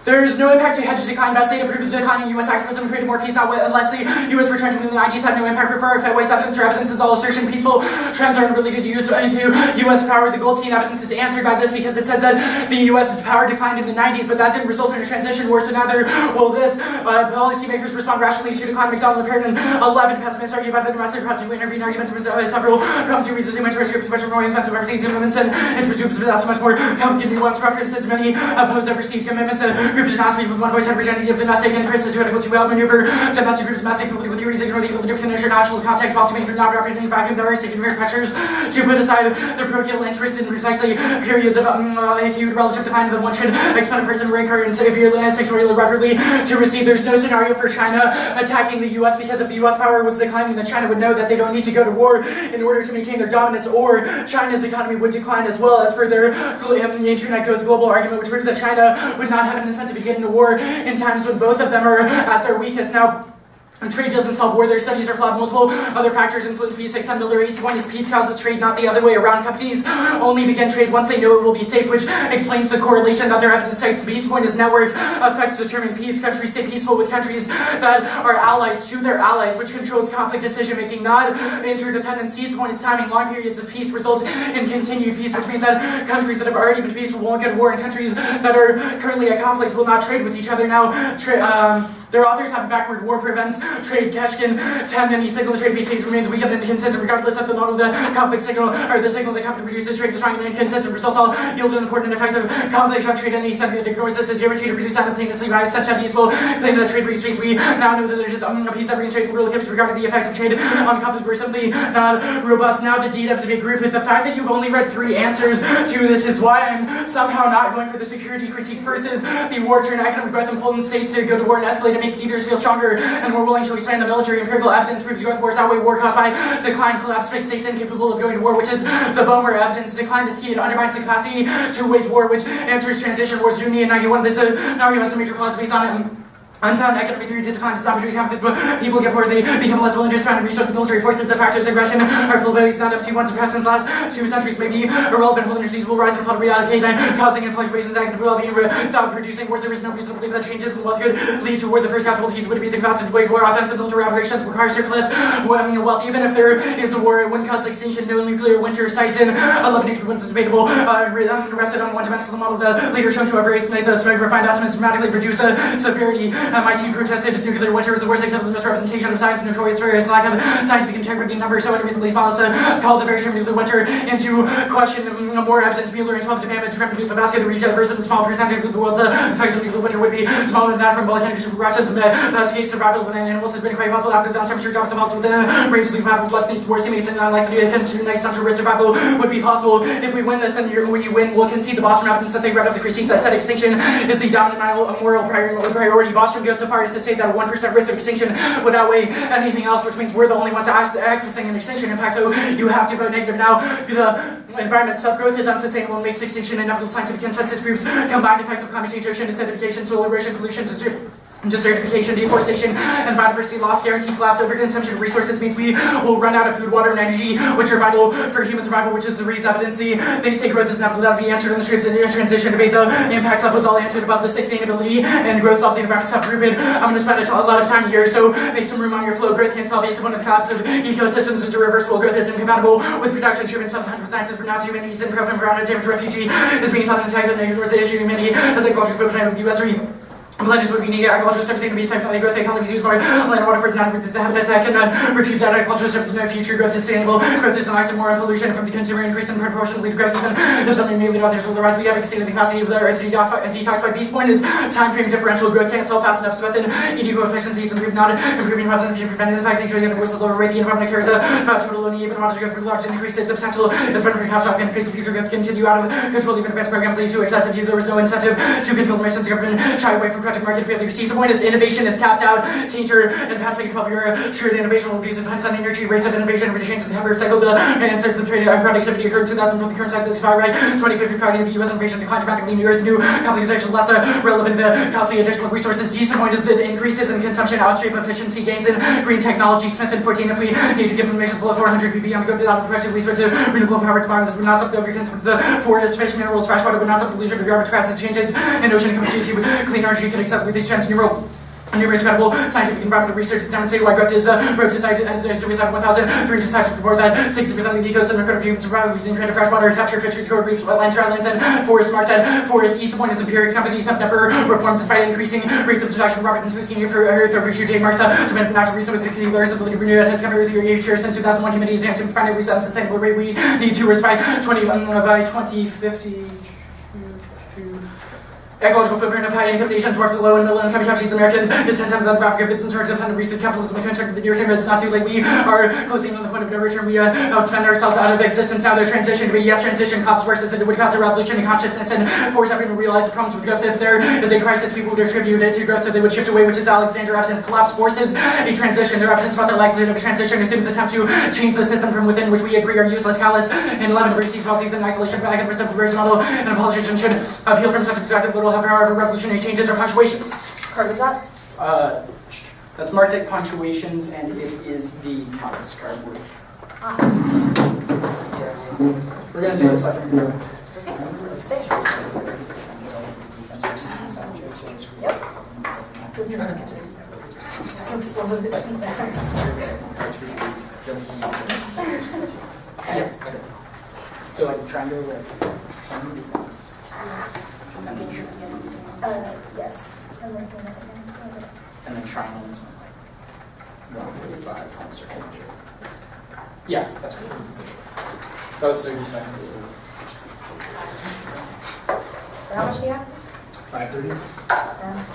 There's no impact to hedge decline. Best data proves declining U.S. activism created more peace, not unless the U.S. retrenchment in the 90s had no impact. Prefer if it wastes evidence or evidence is all assertion. Peaceful trends are related to U.S. power. The Goldstein evidence is answered by this because it says that the U.S. power declined in the 90s, but that didn't result in a transition war, so neither will this. Policymakers respond rationally to decline. McDonald appeared in 11. Pessimists argue about the domestic process. We intervene arguments from several promising reasons. Interest groups, especially from expensive overseas commitments, and interest groups, but that's so much more complicated nuanced preferences. Many oppose overseas commitments. Groups do not speak with one voice. Representative of domestic interests is critical to outmaneuver domestic groups, domestic political theories, ignore the ability of international context. Policymakers do not represent vacuum. There are significant pressures to put aside their parochial interest in precisely periods of acute relative decline that one should expect a person to rank her and severely sectorially reverently to receive. There's no scenario for China attacking the U.S. because if the U.S. power was declining, then China would know that they don't need to go to war in order to maintain their dominance, or China's economy would decline as well, as per their internet goes global argument, which proves that China would not have an incentive to get into war in times when both of them are at their weakest. Now, trade doesn't solve war. Their studies are flawed. Multiple other factors influence peace. 6 Miller 81 is peace causes trade, not the other way around. Companies only begin trade once they know it will be safe, which explains the correlation that their evidence cites. Peace point is network effects determine peace. Countries stay peaceful with countries that are allies to their allies, which controls conflict decision making, not interdependence. Peace point is timing. Long periods of peace result in continued peace, which means that countries that have already been peaceful won't get to war, and countries that are currently at conflict will not trade with each other. Now, their authors have backward war prevents trade. Keshkin 10 any signal the trade peace case remains weak and inconsistent regardless of the model the conflict signal or the signal the conflict produces. Trade is strong and inconsistent results all yield an important effect of conflict on trade. Any something that ignores this is guaranteed to produce simultaneously by such entities will claim that trade brings peace. We now know that it is a peace that brings trade to world activities regarding the effects of trade on conflict were simply not robust. Now the data to be grouped with the fact that you've only read 3 answers to this is why I'm somehow not going for the security critique versus the war turn economic growth in Poland states to go to war and escalate. It makes leaders feel stronger and more willing to expand the military. Empirical evidence proves growth wars outweigh war caused by decline. Collapse makes states incapable of going to war, which is the Bomer evidence. Decline is key and undermines the capacity to wage war, which enters transition wars. Juni in 91. This now has a major flaws based on it. Unsound economic theory decline does not produce conflict, but people get bored, they become less willing to surround and resource the military forces. The factors of aggression are full abilities not up to once suppressed in the last 2 centuries may be irrelevant. Whole industries will rise and fall to reallocate and causing fluctuations that will be without producing wars. There is no reason to believe that changes in wealth could lead to war. The first casualties would be the capacity to wage war. Offensive military operations require surplus wealth. Even if there is a war, it wouldn't cause extinction. No nuclear winter sites in 11 nuclear winds is debatable. Rested on one-dimensional model. The leader shown to have estimate the smoke refined estimates dramatically reduce severity. MIT protested this nuclear winter was the worst example of the misrepresentation of science, notorious for its lack of scientific integrity. Numbers, so it reasonably follows to call the very term nuclear winter into question. More evidence. Mueller and 12 damage from nuclear basket to reach a versus a small percentage of the world's effects of nuclear winter would be smaller than that from volcanic eruptions. Investigate survival within animals has been quite possible after the temperature drops. The faults within range of compatible with left towards seems unlikely to consider next central risk survival would be possible. If we win this and we win, we'll concede the Boston evidence that they read up the critique that said extinction is the dominant moral priority. Boston goes so far as to say that a 1% risk of extinction would outweigh anything else, which means we're the only ones accessing an extinction impact, so you have to vote negative. Now, the environment self-growth is unsustainable and makes extinction inevitable. Scientific consensus proves combined effects of climate change, ocean acidification, soil erosion, pollution, desertification, deforestation, and biodiversity loss, guarantee collapse, overconsumption of resources means we will run out of food, water, and energy, which are vital for human survival, which is the Rees evidence. They say growth is inevitable. That will be answered in the transition debate. The impact stuff was all answered about the sustainability and growth solves the environment stuff. Ruben, I'm going to spend a lot of time here, so make some room on your flow. Growth can't solve basic one of the collapse of ecosystems is irreversible. Growth is incompatible with production. Driven sometimes with scientists pronounce human needs and profit from ground damage refugee is being sought in the tag that ignores the issue. Humanity as a culture equivalent of the U.S. Pledges would be needed. Agricultural services to be significantly growth. Economies use more land and water for its natural reasons. The habitat tech and then retrieve that agricultural services. No future growth is sustainable. Growth is an more pollution from the consumer increase in proportion lead growth. Even if something new lead others will arise. We have exceeded the capacity of the earth to detox by beast point is time frame differential. Growth can't solve fast enough. So within equal efficiency, it's improved, not improving positive future, preventing the effects of the worst lower rate. The environment cares about total only even modest growth large increase its potential is better for catastrophic increase the future growth continue out of control. Even if it's program lead to excessive use. There was no incentive to control the emissions. Government shy away from effective market failure. C point is innovation is capped out. Tainter and past like 12 year sure the innovation will reduce depends on energy rates of innovation and change of the temporary cycle. The answer to the trade productivity occurred in 2000 the current cycle is power right. 2050 productivity U.S. innovation declined dramatically. New Earth new computation less relevant the costly additional resources. D point is increases in consumption outstream efficiency gains in green technology. Smith and 14 if we need to give information below 400 ppm go down the pressure we switch to renewable power tomorrow. This would not stop the overconsumption of the forest, fish, minerals, fresh water would not stop the leisure of the arbitrage changes in ocean chemistry to clean energy can accept with these trends numerous credible scientific and rapid research to demonstrate why growth is the road to science as a suicide of 1,300 sites report that 60% of the ecosystem are currently surviving within creative fresh water, capture fisheries, coral reefs, wetlands, drylands, and forest marks and forest. East point is empiric. Companies have never reformed despite increasing rates of destruction. Robert and Smith for Earth over issue date marks to benefit natural resources because there's the ability to renew it has come every year since 2001. Humanity is to find a reset and sustainable rate. We need to reach by 2050. Ecological footprint of high-income nations dwarfs the low and middle-income countries. Americans is 10 times out of Africa. Bits in terms of research capitalism and construct the near term. It's not too late. We are closing on the point of no return. We outspend ourselves out of existence. Now the transition to be yes, transition cops versus it would cause a revolution in consciousness and force everyone to realize the problems with growth. If there is a crisis, people would attribute it to growth, so they would shift away, which is Alexander Evidence collapse forces a transition. Their evidence about the likelihood of a transition assumes attempt to change the system from within, which we agree are useless, callous, and 11 perceives policy in isolation. But I can perceive the various model, and a politician should appeal from such a perspective. Little, however, revolutionary changes or punctuations. What is that? That's Martic punctuations, and it is the callous card word. We're going to say it a second. Okay. Say it. Yep. So slow to So like a triangle, yes. I'm working on it again. and then triangles like 145 on circle. Yeah, that's good. That was 30 seconds. So how much do you have? 5:30. Sounds.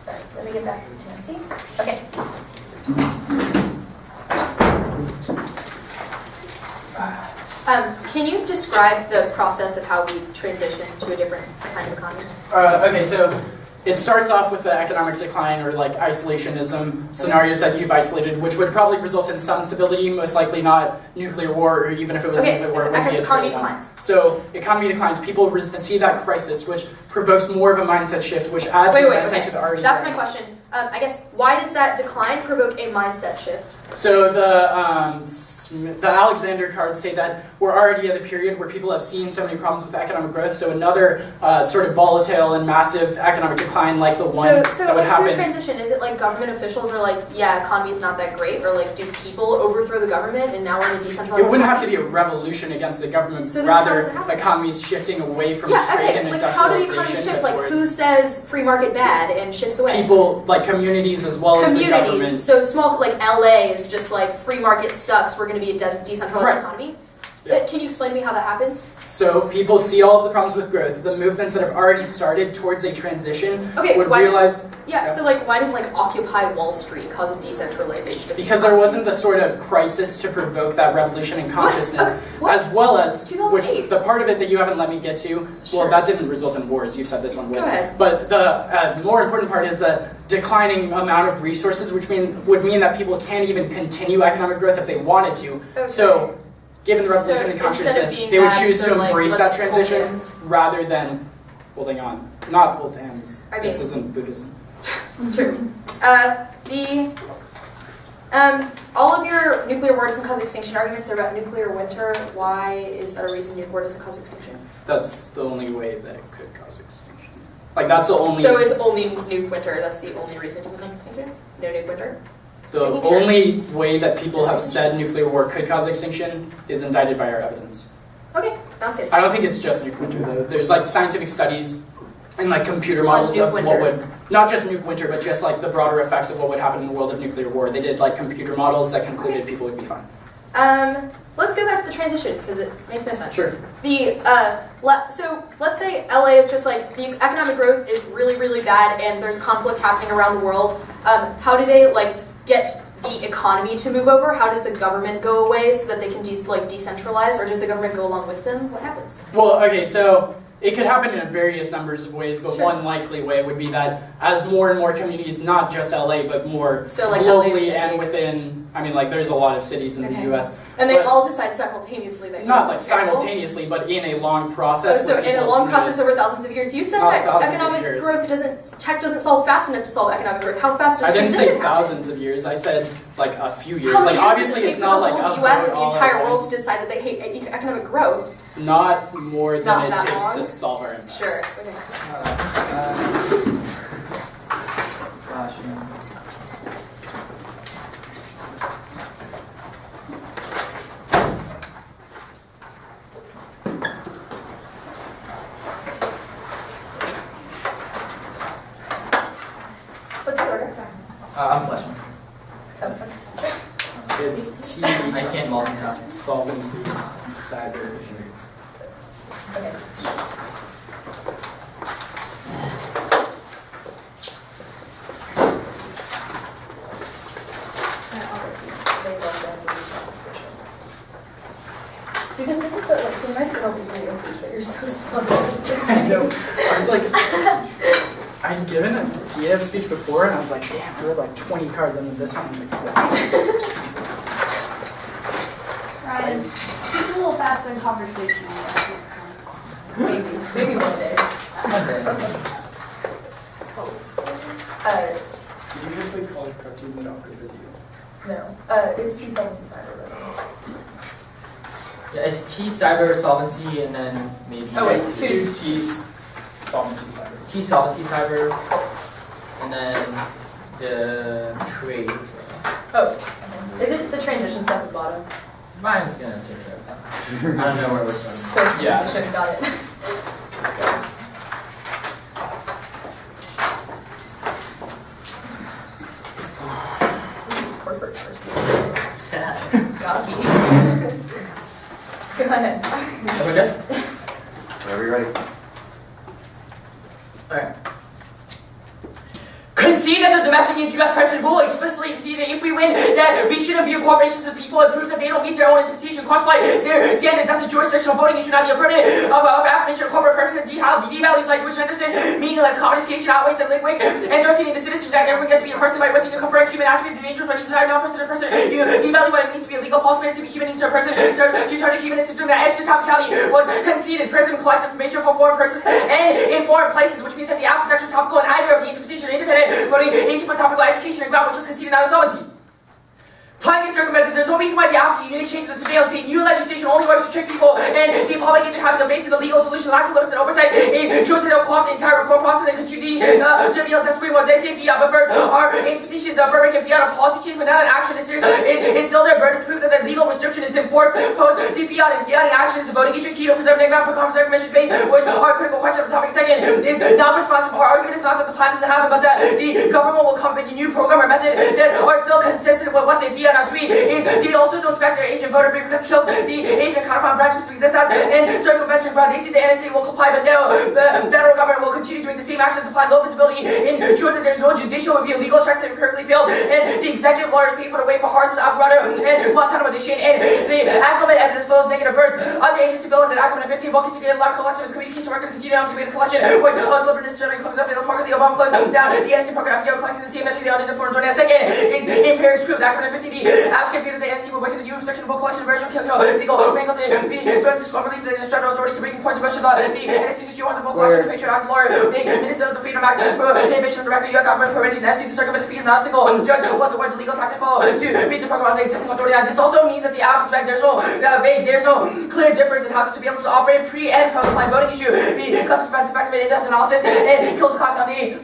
Sorry, let me get back to the TNC. Okay. Can you describe the process of how we transition to a different kind of economy? Okay, so it starts off with the economic decline or like isolationism scenarios that you've isolated, which would probably result in some stability, most likely not nuclear war, or even if it was nuclear war, it wouldn't be a economy total declines. So economy declines, people see that crisis, which provokes more of a mindset shift, which adds momentum to the already. That's my question. I guess, why does that decline provoke a mindset shift? So the Alexander cards say that we're already at a period where people have seen so many problems with economic growth, so another sort of volatile and massive economic decline like the one that would happen. So if we transition, is it like government officials are like, yeah, economy is not that great, or like do people overthrow the government and now we're in a decentralized It wouldn't have economy? to be a revolution against the government, So then how does it rather happen? economies shifting away from Yeah, trade okay, and like how do the industrialization economies shift? Like who towards says free market bad and shifts away? people, like communities as well as the government. Communities, so small, like LA is just like free market sucks, we're going to be a decentralized Right. economy? Yeah. Can you explain to me how that happens? So people see all of the problems with growth. The movements that have already started towards a transition Okay, would why- realize Yeah, so like why didn't like Occupy Wall Street cause a decentralization? because there wasn't the sort of crisis to provoke that revolution in consciousness, What? as well as 2008. which the part of it that you haven't let me get to. Sure. Well, that didn't result in wars. You've said this one would. Go ahead. But the more important part is the declining amount of resources, which would mean that people can't even continue economic growth if they wanted to. Okay. So, given the revolution So in instead of consciousness, being they would bad, choose to they're like, embrace that let's hold transition hands. rather than holding on. Not hold hands. I This mean- isn't Buddhism. True. All of your nuclear war doesn't cause extinction arguments are about nuclear winter. Why is that a reason nuclear war doesn't cause extinction? That's the only way that it could cause extinction. Like that's the only. So it's only nuke winter. That's the only reason it doesn't cause extinction. No nuke winter. The Making sure. only way that people have said nuclear war could cause extinction is indicted by our evidence. Okay, sounds good. I don't think it's just nuke winter though. There's like scientific studies and like computer models nuke of what winter. would, not just nuke winter, but just like the broader effects of what would happen in the world of nuclear war. They did like computer models that concluded people would be fine. Let's go back to the transition because it makes no sense. Sure. So let's say LA is just like the economic growth is really really bad and there's conflict happening around the world. How do they like get the economy to move over? How does the government go away so that they can decentralize, or does the government go along with them? What happens? Well, okay, so it could happen in various numbers of ways, but Sure. one likely way would be that as more and more communities, not just LA, but more So, like, LA and globally Sydney. and within, I mean, like there's a lot of cities in Okay. the US, And they But- all decide simultaneously that not like it's terrible? simultaneously, but in a long Oh, process. so where in a people's long process needs- over thousands of years. You said Not that thousands of economic years. growth tech doesn't solve fast enough to solve economic growth. How fast does I didn't say transition happen? thousands of years, I said like a few years. How many Like years obviously does it it's take not for like the a whole U.S. vote and the all at entire world once. to decide that they hate economic growth? Not more than Not it that takes long? to solve our impacts. Sure. Okay. What's the order? I'm flashing. It's T, I can't multitask. solvency, cyber. Okay. See, the thing is that, like, they might all be great answers, but you're so slow. I know. I was like, I'd given a DF speech before, and I was like, damn, I read like 20 cards, and then this time I'm like, Ryan, keep a little faster in conversation on that next time. Maybe one day. did you ever play Call of Cartoon that offered the deal? No. It's T7 Cyber. Yeah, it's T cyber solvency and then maybe Oh, wait. Two T's, solvency, cyber. T solvency cyber and then the trade. Oh, okay. Is it the transition stuff at the bottom? Mine's gonna take care of that. I don't know where we're starting. So Yeah. transition, got it. Corporate person. Got me. Go ahead. Okay. Whenever you're ready. Alright. Concede that the domestic and U.S. president will explicitly concede that if we win, that we shouldn't view corporations as people and prove that they don't meet their own interpretation caused by their standards. That's a jurisdictional voting issue, not the affirmative of affirmation of corporate purpose and devalues like Rich Henderson, meaningless commodification outweighs and liquid, and directing the citizens that everyone gets to be a person by resting a conferring human attribute to dangerous when you desire non-person to person. You devalue what it means to be a legal false man to be human into a person. To turn a human into doing that extra topicality was conceded. President collects information for foreign persons and in foreign places, which means that the app is actually topical in either of the interpretation or independent voting agent for topical education and ground, which was conceded out of solvency. Applying these circumstances, there's no reason why the opposite unique change to the surveillance state. New legislation only works to trick people and the public into having a faith in the legal solution, lack of limits and oversight. It shows that they'll co-opt the entire reform process and continue to reveal that screen what they say via but first our interpretation of verbiage can be out of policy change, but not an action. It's still their burden to prove that the legal restriction is enforced. Post the fiat and fiating action is a voting issue key to preserve the ground for common circumvention debate, which are critical questions of the topic. Second is not responsive. Our argument is not that the plan doesn't happen, but that the government will come up with a new program or method that are still consistent with what they fiat. Now three is they also don't expect their agent voter free because it kills the agent counterpart branch between this as and circumvention fraud. They see the NSA will comply, but no, the federal government will continue doing the same actions, apply low visibility, ensure that there's no judicial review, legal checks that empirically failed, and the executive lawyers pay for the way for Hearts with Alvarado and Guantanamo Edition, and the Ackerman evidence flows negative verse. Other agents fill in that Ackerman 15 focusing on live collection with communication records continue on debate collection, which deliberate discerning comes up in the park of the Obama close down the NSA program after collecting the same method they audited for 20 second is impaired screw. The Ackerman 50D African computer the NSA will work in the new section of collection version of legal wrangle to be joint discovery release and instructional authority to bring point to mention the NSA issue on the book collection of Patriot Act lawyer, the Minister of the Freedom Act, prohibition of the record, U.S. government permitting the NSA to circumvent the fees, not a single judge was awarded the legal tactic follow to meet the program on the existing authority. And this also means that the aspect there's no clear difference in how the surveillance will operate pre and post line voting issue. The consequence effective in-depth analysis and kills class on the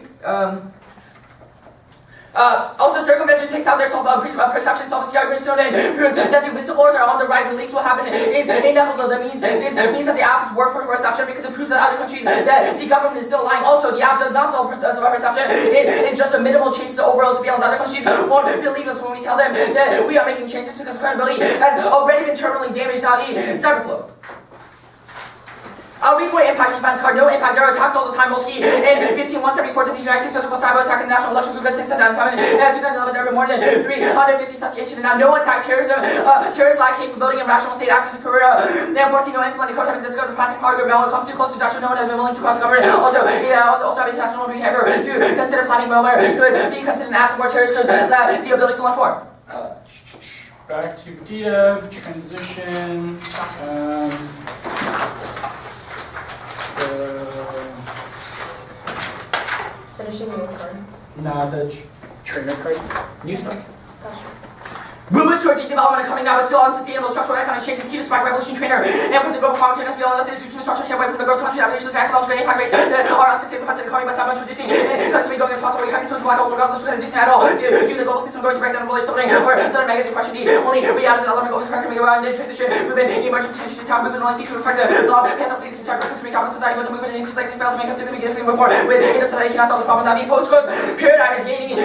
also, circumvention takes out their perception solvency arguments shown and prove that the whistleblowers are on the rise and leaks will happen is inevitable. This means that the app is worth for perception because it proves that other countries that the government is still lying. Also, the app does not solve perception. It is just a minimal change to the overall surveillance. Other countries won't believe us when we tell them that we are making changes because credibility has already been terminally damaged on the cyber flow. Read impact defense card, no impact, there are attacks all the time, mostly in 15174 the United States physical cyber attack and the national election group at 6 and 7 and 2011 every morning 350 such incident. Now no attack, terrorism, terrorist-like capability and rational state actors in Korea. Then 14 no implement the code having discovered planting cargo mail comes too close to Dutch, no one has been willing to cross government. Also have international behavior to consider planning malware could be considered an act of war terrorists could the ability to launch war. Back to DDEV, transition. Finishing the card. Nah, the trainer card. New stuff. Gotcha. Movements towards development are coming now, but still unsustainable structural economic changes. Key to spark revolution trainer. And for the global poverty, unless we all understand the structural shift away from the growth country, that leads to the ecological impact rates that are unsustainable parts of the economy by so much reducing. Because we going responsible, we cutting to the black hole regardless of reducing at all. Due to the global system going to break down the bullish stability or sudden mega depression. Only we added an element of correcting around the transition movement, the emergent change to time movement only seek to reflect the law and update this entire country common society with the movement and likely failed to make a significant move forward with a society cannot solve the problem that the post-growth paradigm is gaining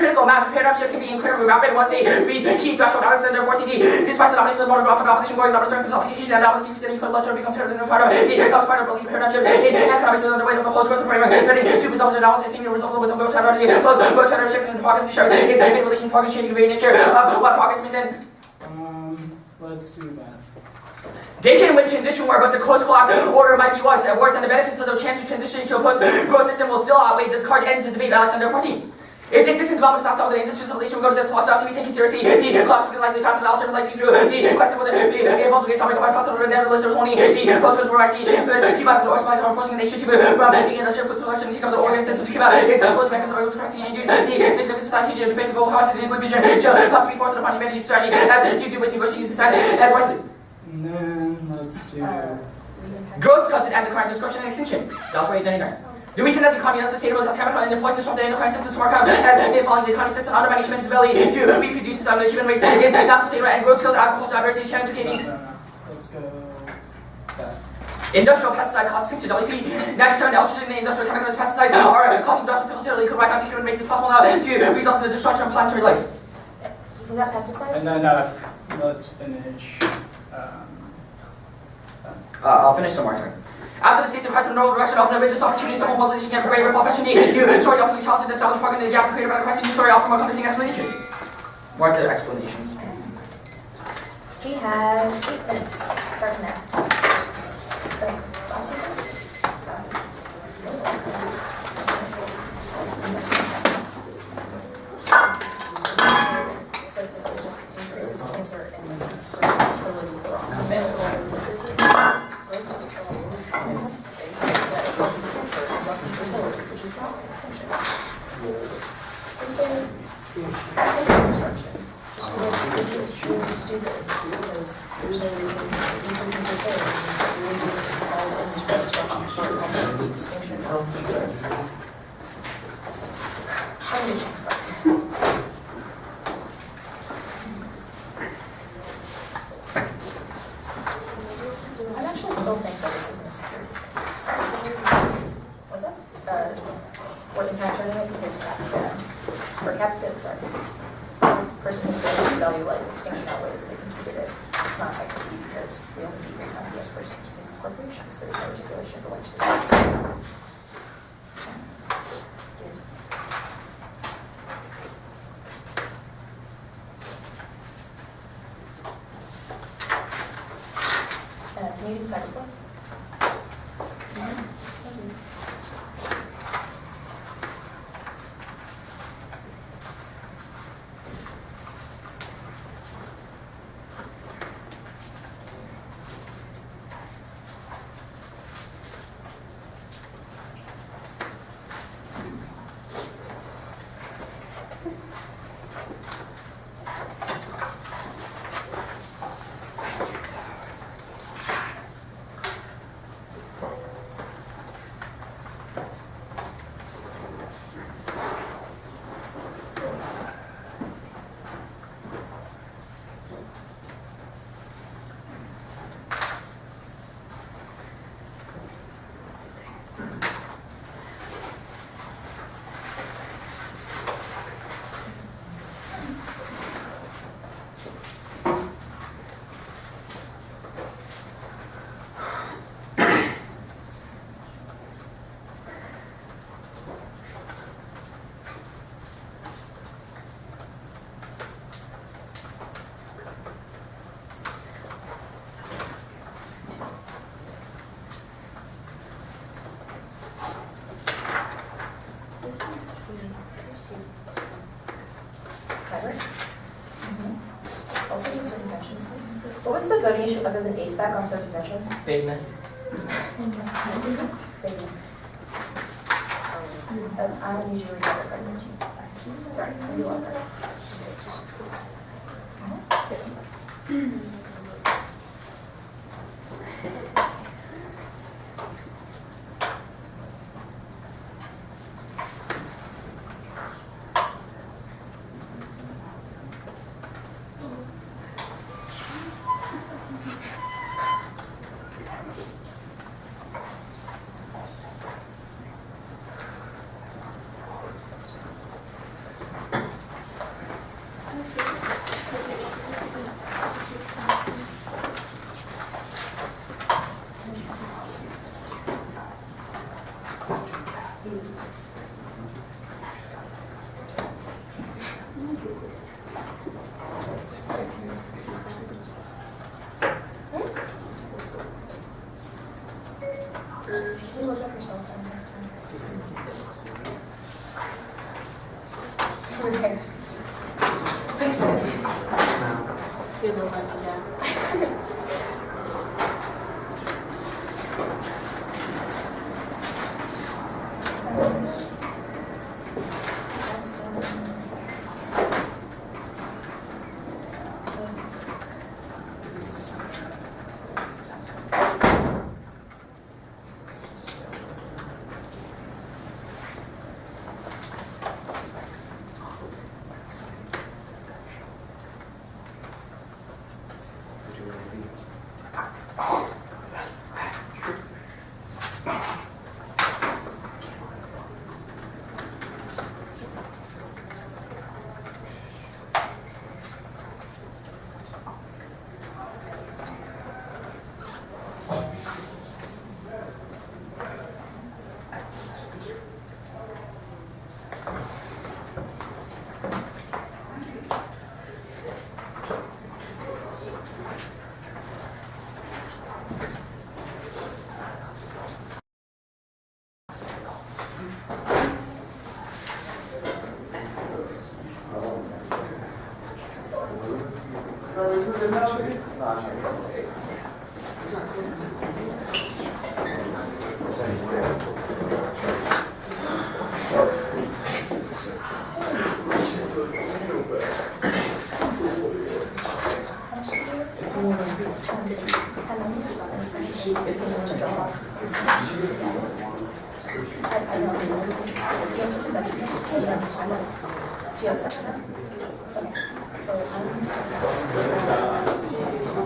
critical mass. The paradigm shift can be incredibly rapid once they reach key threshold Alexander 14D. Despite the dominance of the modern growth of population growing, number strength of application and now seems that for Notre becomes terribly new part of the cost part of the paradigm shift in economics and the weight of the whole growth framework. Ready to result in analysis seeming to result with the growth paradigm close growth paradigm shift and progress to show is in relation to progress changing the very nature of what progress means in. Let's do that. They can win transition war, but the protocol order might be worse, and the benefits of the chance to transition into a post-growth system will still outweigh this card ends this debate by Alexander 14. If this system development is not solved, the industry civilization will go to this spot, so have to be taken seriously. The collapse will be likely, the alternative likely through the question whether the involved in something quite possible, but nevertheless, there's only the post-growth war I see could keep out the doors by forcing the nation to move from the industrial food production to take up the organism to keep out its both mechanisms of pressing and use the significant society to face the goal causes and vision shall have to be forced upon humanity society as you do with negotiating decide as wisely. And then let's do. Growth causes endocrine disruption and extinction. That's why you're done. The reason that the economy is unsustainable is that chemical and employs disrupt the endocrine system to work out and following the economy system undermining human ability to reproduce on the human race is not sustainable and growth skills, agriculture, diversity, sharing to kidney. Let's go. Back. Industrial pesticides cause extinction. WP 97 estrogen and industrial chemicals pesticides are causing drops of fertility could wipe out the human race as possible now to result in the destruction of planetary life. Was that pesticides? And then let's finish. I'll finish the marketing. After the states of Christ in the normal direction, open up this opportunity, someone position can for greater profession need. New story often challenging the established program in the Japan created by the Christ, new story often more convincing explanations. What are the explanations? We have 8 minutes. Starting now. Okay, last 2 minutes. It says that it just increases cancer and fertility across the males. Which is not extinction. And so, this is truly stupid because there's no reason increasing fertility really doing solid image destruction short of the extinction of humans. I'm just correct. I actually still think that this isn't a security. What's up? Working cash tournament because caps bad. Or caps good, sorry. Person who doesn't value life extinction outweighs, they considered it. It's not XT because we only decrease on US persons because it's corporations. There's no articulation of the link to this. Can you do the cyberpunk? What's the voting issue other than ASPAC on self-convention? Vagueness. I don't usually read other credit too. Sorry, I do love cards. Can you look up your cell phone? Your hair. Fix it. It's good little button, yeah.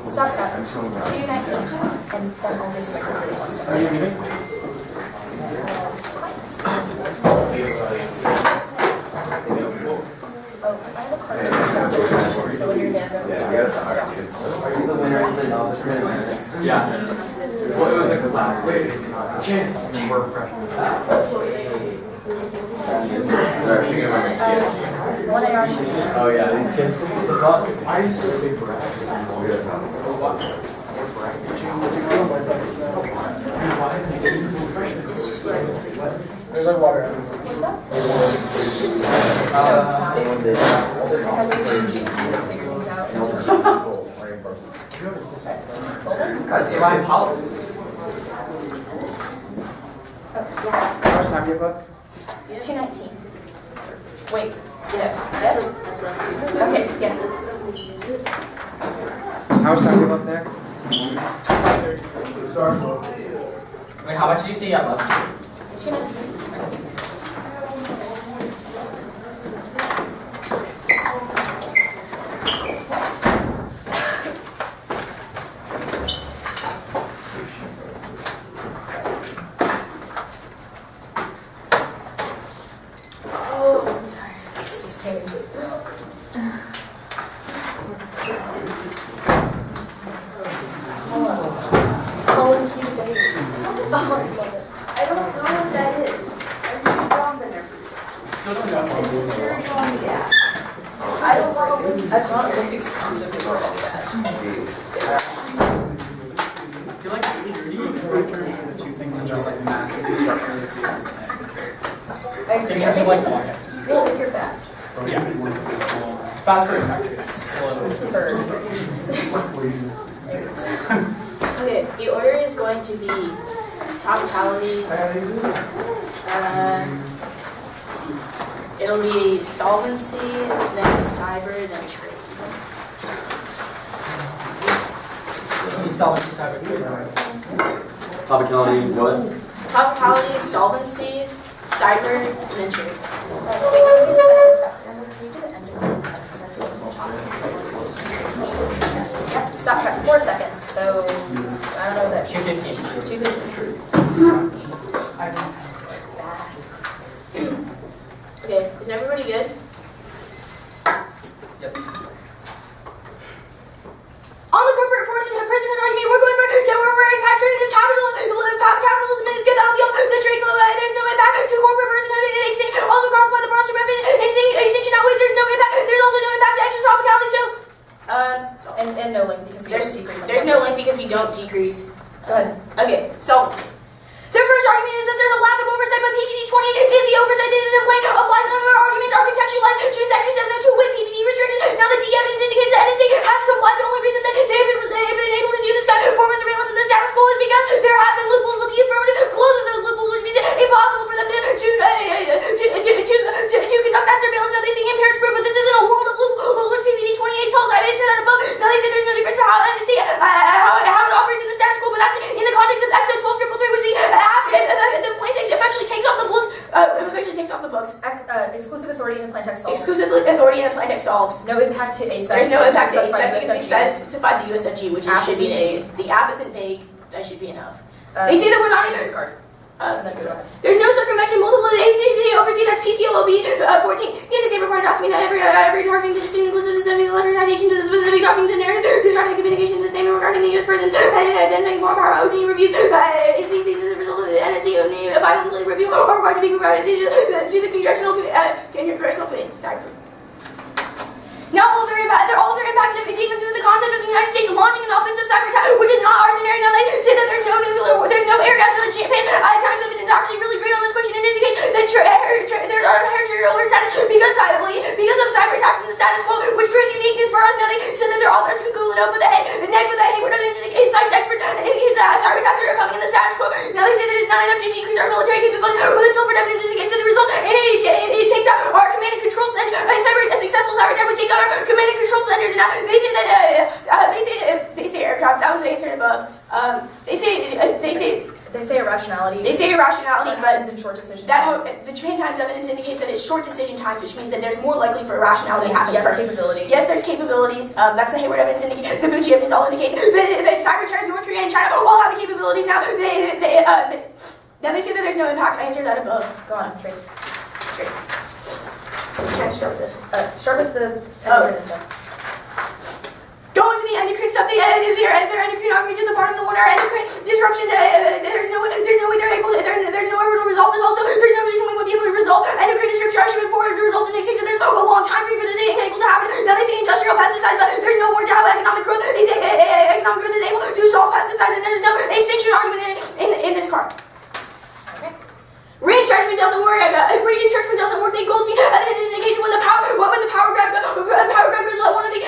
Stop that. 219, and then I'll give you the record. Are you leaving? Oh, I have a card. So when you're there, Are you the winner of the Oscar? Yeah. Well, it was a class. Chance. We're freshmen. They're actually gonna run CS. one AR. Oh yeah, these kids. Why are you so big for There's like water. What's up? Guys, Ryan Powell. How much time do you have left? 219. Wait. Yes? Okay, yes. How much time do you have left there? Wait, how much do you see you have left? 219. That's not just exclusively for all that. I feel like security and directors are the two things that just like massively structure the field. I agree. In terms of like context. Well, if you're fast. Yeah. Fast for impact, it's slow. For- I the order is going to be topicality. It'll be solvency, then cyber, then trade. Topicality, what? Topicality, solvency, cyber, and then trade. Wait, take a second. Can you do the end of it? That's the top. Yep, stop at 4 seconds, so I don't know what that means. 2:15. 2:15. Okay, is everybody good? Yep. On the corporate personhood argument, we're going for patronage is capitalism is good. That'll be all the trade flow. There's no impact to corporate personhood and extinction. Also crossed by the Boston revenue extinction outweighs. There's no impact. There's also no impact to extra topicality. So, And no link because we don't decrease. there's no link because we don't decrease. Go ahead. Okay, so their first argument is that there's a lack of oversight, but PPD 20 is the oversight that the plane applies. None of our arguments are contextualized to Section 702 with PPD restrictions. Now the D evidence indicates that NSA has complied. The only reason that they've been able to do this kind of form of surveillance in the status quo is because there have been loopholes, but the affirmative closes those loopholes, which makes it impossible for them to conduct that surveillance. Now they say empirics proof, but this isn't a world of loopholes, which PPD 28 solves. I've answered that above. Now they say there's no difference about how NSA how it operates in the status quo, but that's in the context of XO 12333, which the plain text eventually takes off the books. Exclusive authority in the plain text solves. Exclusive authority in the plain text solves. No impact to A spec. There's no impact to Specified A spec because we specified the USFG, which App should be isn't vague. the app isn't vague. That should be enough. They say that we're not in this card. And then go ahead. There's no circumvention, multiple ACC oversee, that's PCLOB 14. The NSA required document every document to the student includes the subject letter citation to the specific document to narrative, describing the communication to the statement regarding the U.S. person, and identifying more power OD reviews. ACC as a result of the NSA OD violently review are required to be provided to the congressional committee. Sorry. Now all their impact statements is the concept of the United States launching an offensive cyber attack, which is not our scenario. Now they say that there's no air gas in the champagne. Times of it is actually really great on this question and indicate that there's inherent trigger alert status because of cyber attacks in the status quo, which proves uniqueness for us. Now they said that they're authors who Google it up with a we're not indicate science expert and indicates that cyber attacks are coming in the status quo. Now they say that it's not enough to decrease our military capability, but the Tilford evidence indicates that the result in it takes out our command and control center. A successful cyber attack would take out our command and control centers. And now they say that they say aircraft. That was answered above. They say irrationality. They say irrationality, but in short decision that times. the train times evidence indicates that it's short decision times, which means that there's more likely for irrationality to happen. Yes, capability. Yes, there's capabilities. That's the Hayward evidence indicate. The Bucci evidence all indicate that cyber terrorists, North Korea and China all have the capabilities now. Now they say that there's no impact. I answered that above. Go on. Trade. Can't start with this. Start with the endocrine stuff. Go into the endocrine stuff. Their endocrine argument to the bottom of the water. Endocrine disruption. There's no way they're able to. There's no way to resolve this. Also, there's no reason we would be able to resolve endocrine disruption argument for it to result in extinction. There's a long time frame for this being able to happen. Now they say industrial pesticides, but there's no more to how economic growth is able to solve pesticides, and there's no extinction argument in this card. Reentrenchment doesn't work. Reentrenchment doesn't work. The Goldstein evidence indicates when the power grab goes, one of the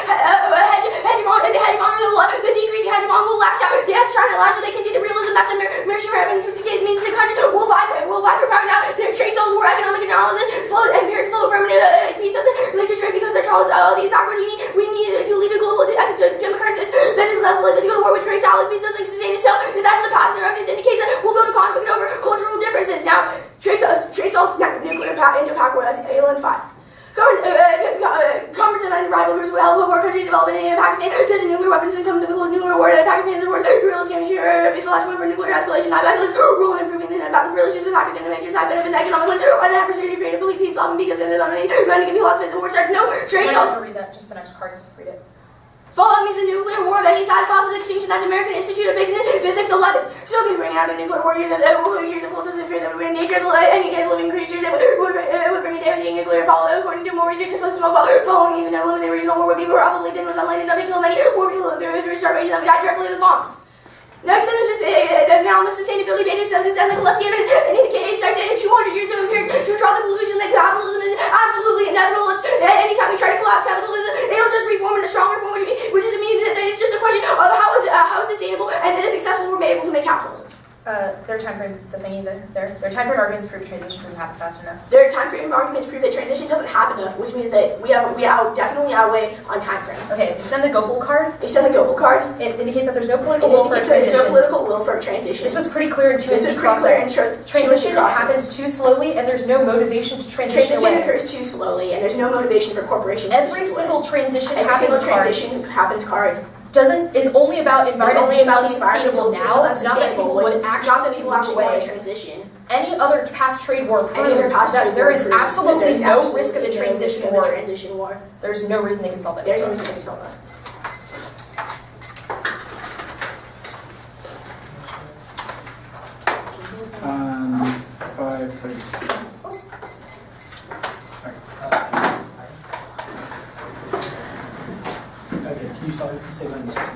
hegemon or the decreasing hegemon will lash out. Yes, trying to lash out. They can see the realism. That's a mixture of evidence to get means the country will vie for power. Now their trade zones were economic analysis, empirics flow from peace doesn't lead to trade because they're caused these backwards. We need to lead a global democracy that is less likely to go to war with trade allies. Peace doesn't sustain itself. That's the past. Their evidence indicates that we'll go to conflict over cultural differences. Now. Trade cells nuclear impact war, that's ALN 5. Commerce and rival groups will help war countries develop in Pakistan. Testing nuclear weapons and come to the close nuclear war. Pakistan supports guerrillas can share a flash point for nuclear escalation. I bet role in improving the relations with Pakistan to make sure side benefit economically on adversary to create a belief peace lobby because of the running philosophies and war starts. No trade cells. Read that, just the next card. Read it. Fallout means a nuclear war of any size causes extinction. That's American Institute of Physics 11. Still can bring out a nuclear war years of closest fear that would bring nature of any dead living creatures that would bring a damaging nuclear fallout. According to more research, post smoke following even a limited regional war would be probably done was unlanded enough to kill many more people through starvation that would die directly with bombs. Next, now the sustainability basis of this and the Kolesky evidence indicates that 200 years of empirics to draw the conclusion that capitalism is absolutely inevitable. Anytime we try to collapse capitalism, it'll just reform in a stronger form, which just means that it's just a question of how sustainable and successful we're able to make capitalism? Their time frame, the thingy there. Their time frame arguments prove transition doesn't happen fast enough. Their time frame arguments prove that transition doesn't happen enough, which means that we definitely outweigh on time frame. Okay, extend the Gopal card. Extend the Gopal card. It indicates that there's no It political will for a indicates that there's no transition. political will for a transition. This was pretty clear in This is 2SC pretty clear in process. 2SC Transition process. happens too slowly, and there's no motivation to transition Transition away. occurs too slowly, and there's no motivation for corporations to Every shift single away. transition Every happens single card transition happens card. is only about environment being about the unsustainable now, not that people would not that actually people move actually want away. to transition. Any other past trade war Any other proves past that trade there war is proves that absolutely there's no absolutely risk of a no risk transition of a war. transition war. There's no reason they can solve that. There's no reason to solve that. 5:32. Okay, can you say when you start?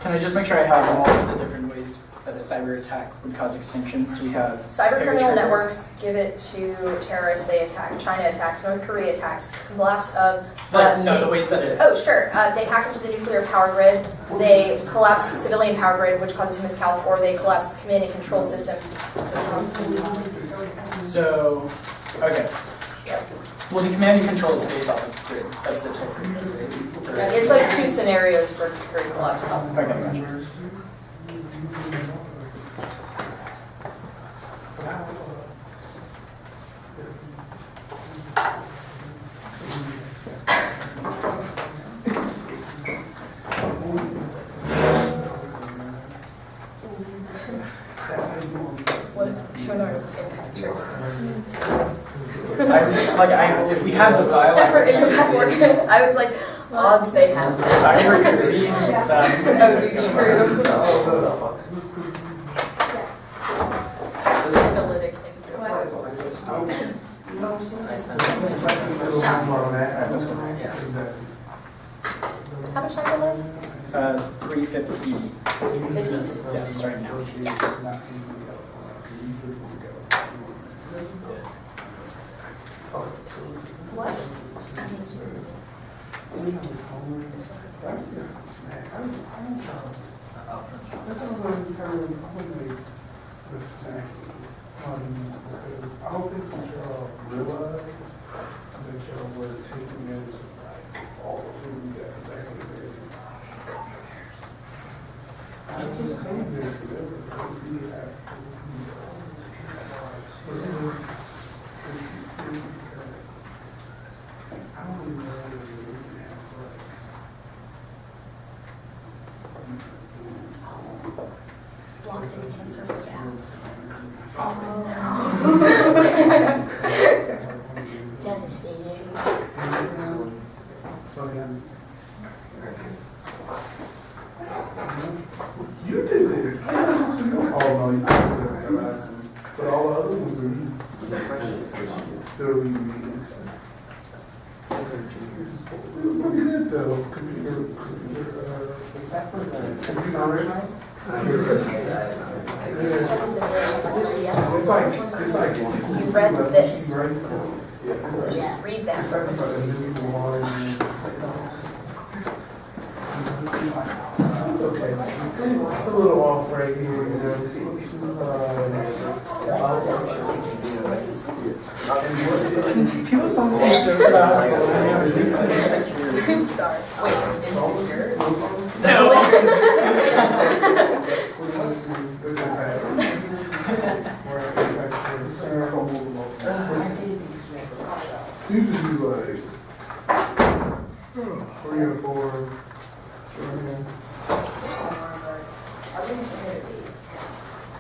Can I just make sure I have all of the different ways that a cyber attack would cause extinction? So we have Cyber criminal trigger. networks give it to terrorists. They attack. China attacks. North Korea attacks. Collapse of. The ways that it. Oh, sure. They hack into the nuclear power grid. They collapse civilian power grid, which causes miscal, or they collapse command and control systems, which causes miscal. So, okay. Yep. Well, the command and control is based off of grid. That's the toll free grid. It's like two scenarios for grid collapse. Okay, gotcha. What if 2 hours of impact triggers? If we had the file, Ever in the public, I was like, odds they have. if I were to read that. Oh, dude, true. Analytic How much time do you live? 350. 50. Yeah, starting now. What? I don't think that y'all realize that y'all were taking advantage of like all the food that back in the day. I just came here for that because we have. I don't even know what it is we have Blocked in cancer Devastating. So again, you did this. Oh no, you did the last one. But all the other ones are still reading meetings. It was pretty good though. Computer honors. It's like You read this. Yeah. Read that. It's like an invisible line. Okay, it's a little off right here, you know. People sometimes joke about us, so it makes me insecure. I'm sorry. Wait, insecure? Usually like 3 or 4.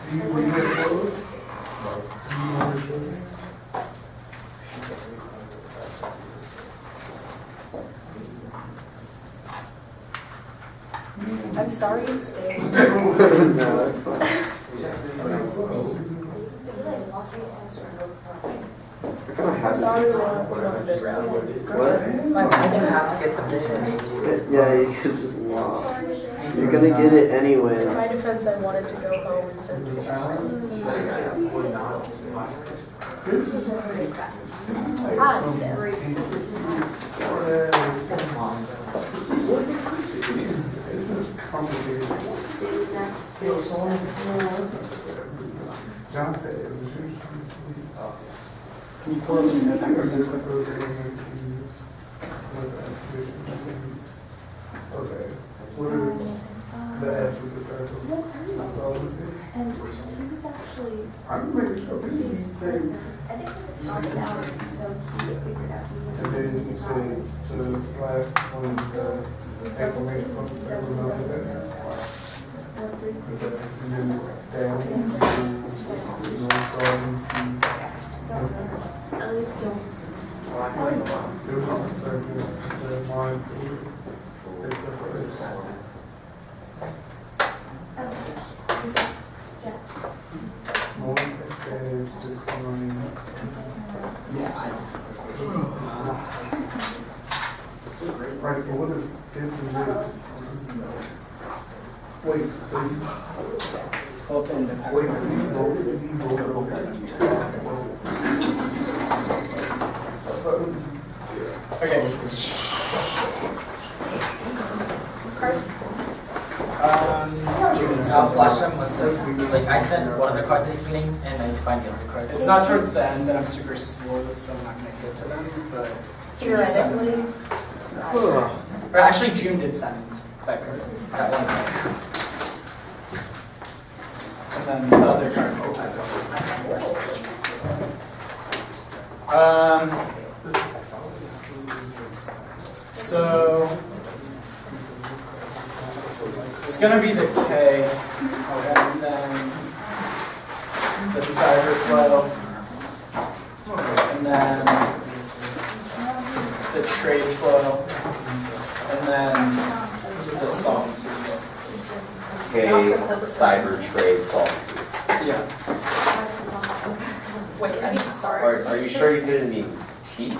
Do you read it close? Do you want to show me? I'm sorry you stayed. No, that's fine. I'm sorry we don't good round. What? My bad. Yeah, you could just walk. You're gonna get it In my anyways. defense, I wanted to go home instead of This is like, this is complicated. John said it was usually sleep. Can you pour me in this? Okay. What are the S with the circle? That's all we see. And he was actually, I'm making sure we didn't say, I think he was talking out, so he figured out he was. and then you say to slash on the exclamation point, circle, and all that. And then it's down, so you see. There was a circle, the line, it's the first. More advantage to climb. Right, so what is this and this? Wait, so you, wait, so you both, Okay. I'll flash them once like I sent one of the cards in this meeting and I find the other card. It's not towards the end, and I'm super slow, so I'm not gonna get to them, but. theoretically. Or actually, June did send that card. That was and then the other card. So it's gonna be the K, and then the cyber flow, and then the trade flow, and then the solvency. Okay, cyber trade solvency. Yeah. Wait, I'm sorry. Are you sure you didn't mean T?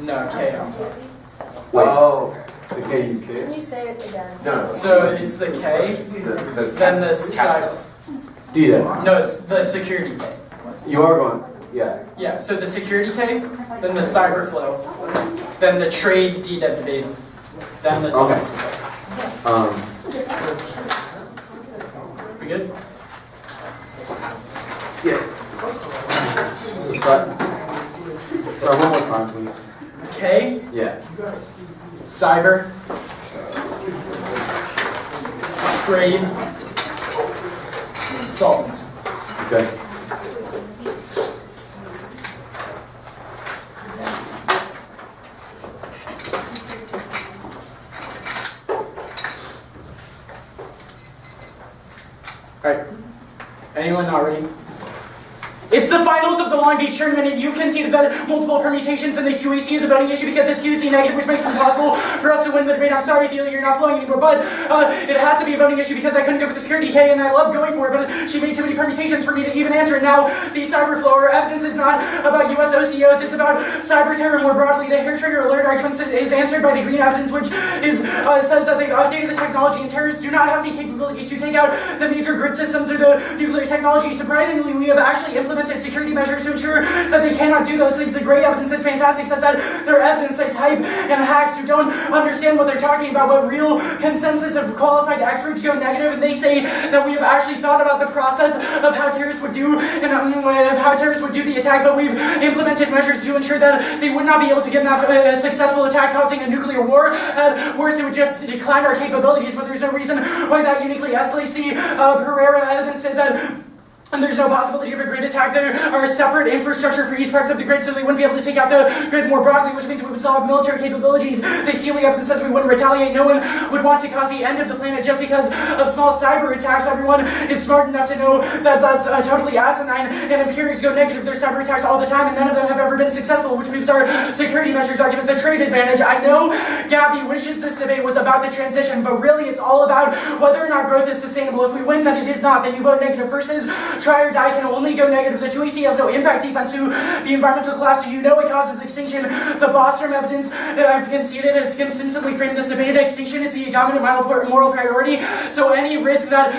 No, K. Oh, the KUK. Can you say it again? No. So it's the K, The then the capstone. Do that. no, it's the security K. You are going. Yeah. Yeah, so the security K, then the cyber flow, then the trade DW, then the solvency K. We good? Yeah. So start one more time, please. K, Yeah. cyber, trade, solvency. Okay. Alright. Anyone not ready? It's the finals of the Long Beach tournament, and you've conceded that multiple permutations in the 2AC is a voting issue because it's hugely negative, which makes it impossible for us to win the debate. I'm sorry, Theo, you're not flowing anymore, but it has to be a voting issue because I couldn't go for the security K, and I love going for it, but she made too many permutations for me to even answer it. Now, the cyber flow or evidence is not about US OCOs, it's about cyber terror more broadly. The hair trigger alert argument is answered by the green evidence, which is says that they've updated the technology, and terrorists do not have the capabilities to take out the major grid systems or the nuclear technology. Surprisingly, we have actually implemented security measures to ensure that they cannot do those things. The great evidence is fantastic, says that their evidence is hype and hacks who don't understand what they're talking about, but real consensus of qualified experts go negative, and they say that we have actually thought about the process of how terrorists would do and of how terrorists would do the attack, but we've implemented measures to ensure that they would not be able to get enough successful attack causing a nuclear war. At worst, it would just decline our capabilities, but there's no reason why that uniquely escalates. The Pereira evidence says that and there's no possibility of a grid attack. There are separate infrastructure for each parts of the grid, so they wouldn't be able to take out the grid more broadly, which means we would still have military capabilities. The Healy evidence says we wouldn't retaliate. No one would want to cause the end of the planet just because of small cyber attacks. Everyone is smart enough to know that that's totally asinine, and empirics go negative. There's cyber attacks all the time, and none of them have ever been successful, which proves our security measures argument. The trade advantage. I know Gabby wishes this debate was about the transition, but really it's all about whether or not growth is sustainable. If we win, then it is not. Then you vote negative versus try or die can only go negative. The 2AC has no impact defense to the environmental collapse, so you know it causes extinction. The Bostrom evidence that I've conceded has consistently framed this debate. Extinction is the dominant moral priority, so any risk that,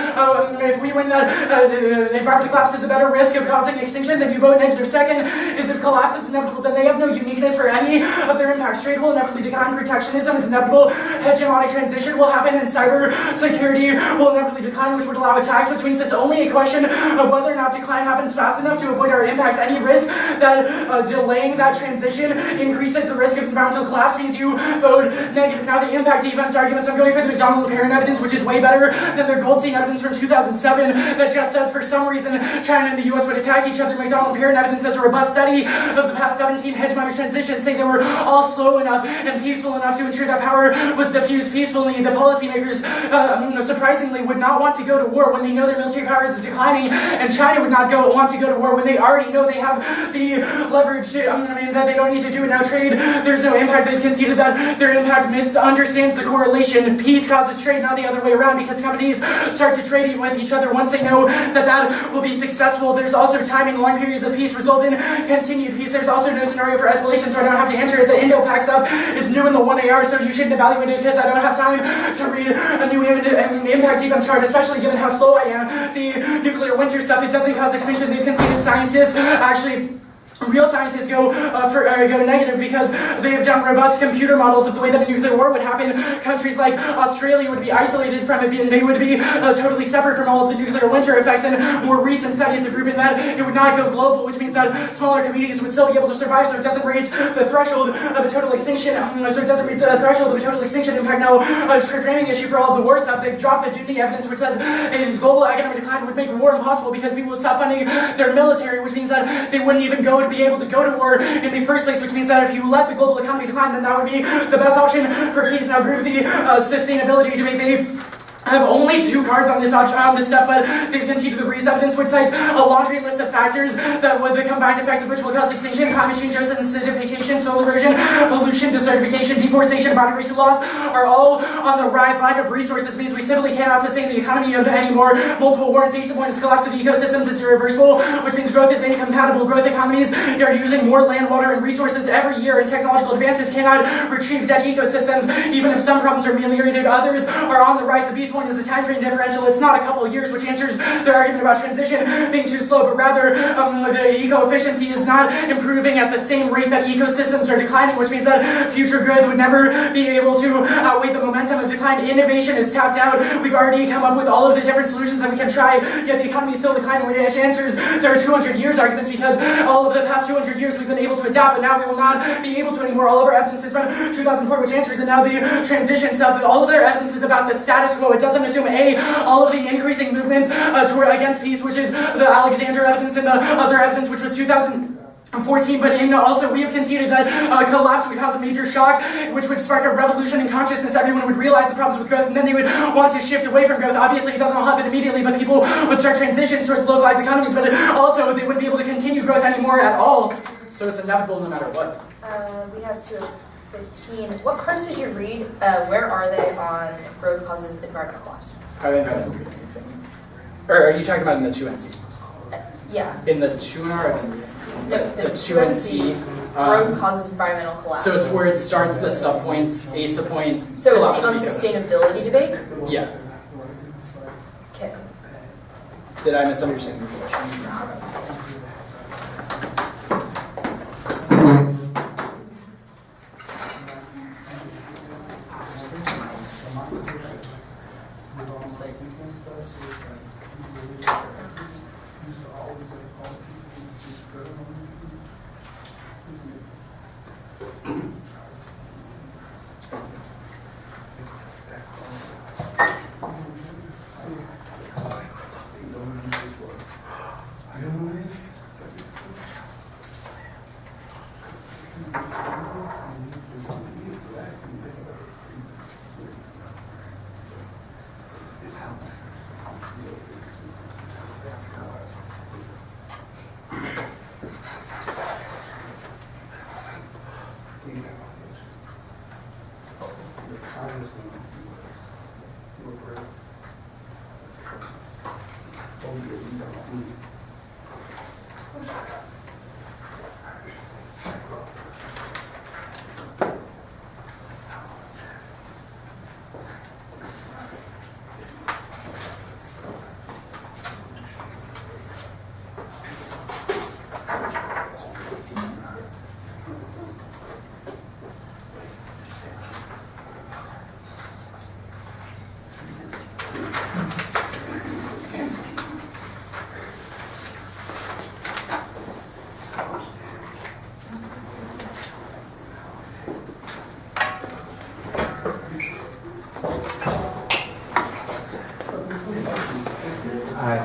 if we win that environmental collapse is a better risk of causing extinction, then you vote negative. Second is if collapse is inevitable, then they have no uniqueness for any of their impacts. Trade will inevitably decline, protectionism is inevitable, hegemonic transition will happen, and cyber security will inevitably decline, which would allow attacks, which means it's only a question of whether or not decline happens fast enough to avoid our impacts. Any risk that delaying that transition increases the risk of environmental collapse means you vote negative. Now the impact defense arguments, I'm going for the McDonald-LeParent evidence, which is way better than their Goldstein evidence from 2007 that just says for some reason China and the US would attack each other. McDonald-LeParent evidence says a robust study of the past 17 hegemonic transitions say they were all slow enough and peaceful enough to ensure that power was diffused peacefully. The policymakers, surprisingly, would not want to go to war when they know their military power is declining, and China would not want to go to war when they already know they have the leverage that they don't need to do it. Now trade, there's no impact. They've conceded that their impact misunderstands the correlation. Peace causes trade, not the other way around, because companies start to trade with each other once they know that will be successful. There's also timing. Long periods of peace result in continued peace. There's also no scenario for escalation, so I don't have to answer it. The Indo-Pac stuff is new in the 1AR, so you shouldn't evaluate it because I don't have time to read a new impact defense card, especially given how slow I am. The nuclear winter stuff, it doesn't cause extinction. They've conceded scientists actually. Real scientists go negative because they have done robust computer models of the way that a nuclear war would happen. Countries like Australia would be isolated from it, and they would be totally separate from all of the nuclear winter effects. And more recent studies have proven that it would not go global, which means that smaller communities would still be able to survive. So it doesn't reach the threshold of a total extinction. Impact. Now, a framing issue for all of the war stuff. They've dropped the Dooney evidence, which says a global economic decline would make war impossible because people would stop funding their military, which means that they wouldn't even be able to go to war in the first place, which means that if you let the global economy decline, then that would be the best option for peace. Now, group the sustainability debate. They have only 2 cards on this stuff, but they've conceded the Rees evidence, which cites a laundry list of factors that would the combined effects of which will cause extinction. Climate change, acidification, soil erosion, pollution, desertification, deforestation, biodiversity loss are all on the rise. Lack of resources means we simply cannot sustain the economy anymore. Multiple war and safety points, collapse of ecosystems is irreversible, which means growth is incompatible. Growth economies are using more land, water, and resources every year, and technological advances cannot retrieve dead ecosystems. Even if some problems are ameliorated, others are on the rise. The beast point is a time frame differential. It's not a couple of years, which answers their argument about transition being too slow, but rather the eco-efficiency is not improving at the same rate that ecosystems are declining, which means that future growth would never be able to outweigh the momentum of decline. Innovation is tapped out. We've already come up with all of the different solutions that we can try, yet the economy is still declining, which answers their 200 years arguments, because all of the past 200 years we've been able to adapt, but now we will not be able to anymore. All of our evidence is from 2004, which answers, and now the transition stuff, all of their evidence is about the status quo. It doesn't assume all of the increasing movements against peace, which is the Alexander evidence and the other evidence, which was 2014, but also we have conceded that collapse would cause a major shock, which would spark a revolution in consciousness. Everyone would realize the problems with growth, and then they would want to shift away from growth. Obviously, it doesn't all happen immediately, but people would start transitions towards localized economies, but also they wouldn't be able to continue growth anymore at all. So it's inevitable no matter what. We have 2 of 15. What cards did you read? Where are they on growth causes environmental collapse? I didn't read anything. Or are you talking about in the 2NC? Yeah. In the 2NR? No, the 2NC. Growth causes environmental collapse. So it's where it starts the subpoints, a subpoint. So it's the unsustainability debate? Yeah. Okay. Did I misunderstand your question?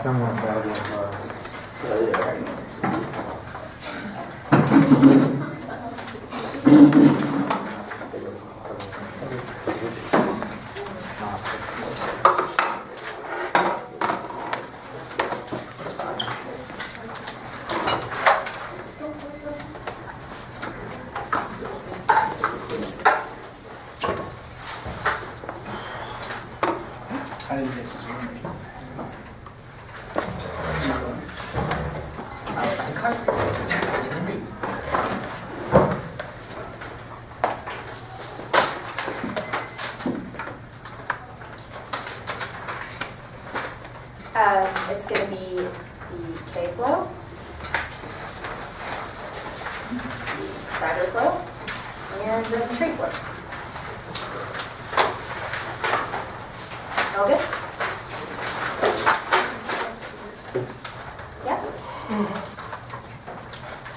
someone bad with I didn't get to zoom. It's going to be the K flow, the cider flow, and the trade flow. All good? Yeah?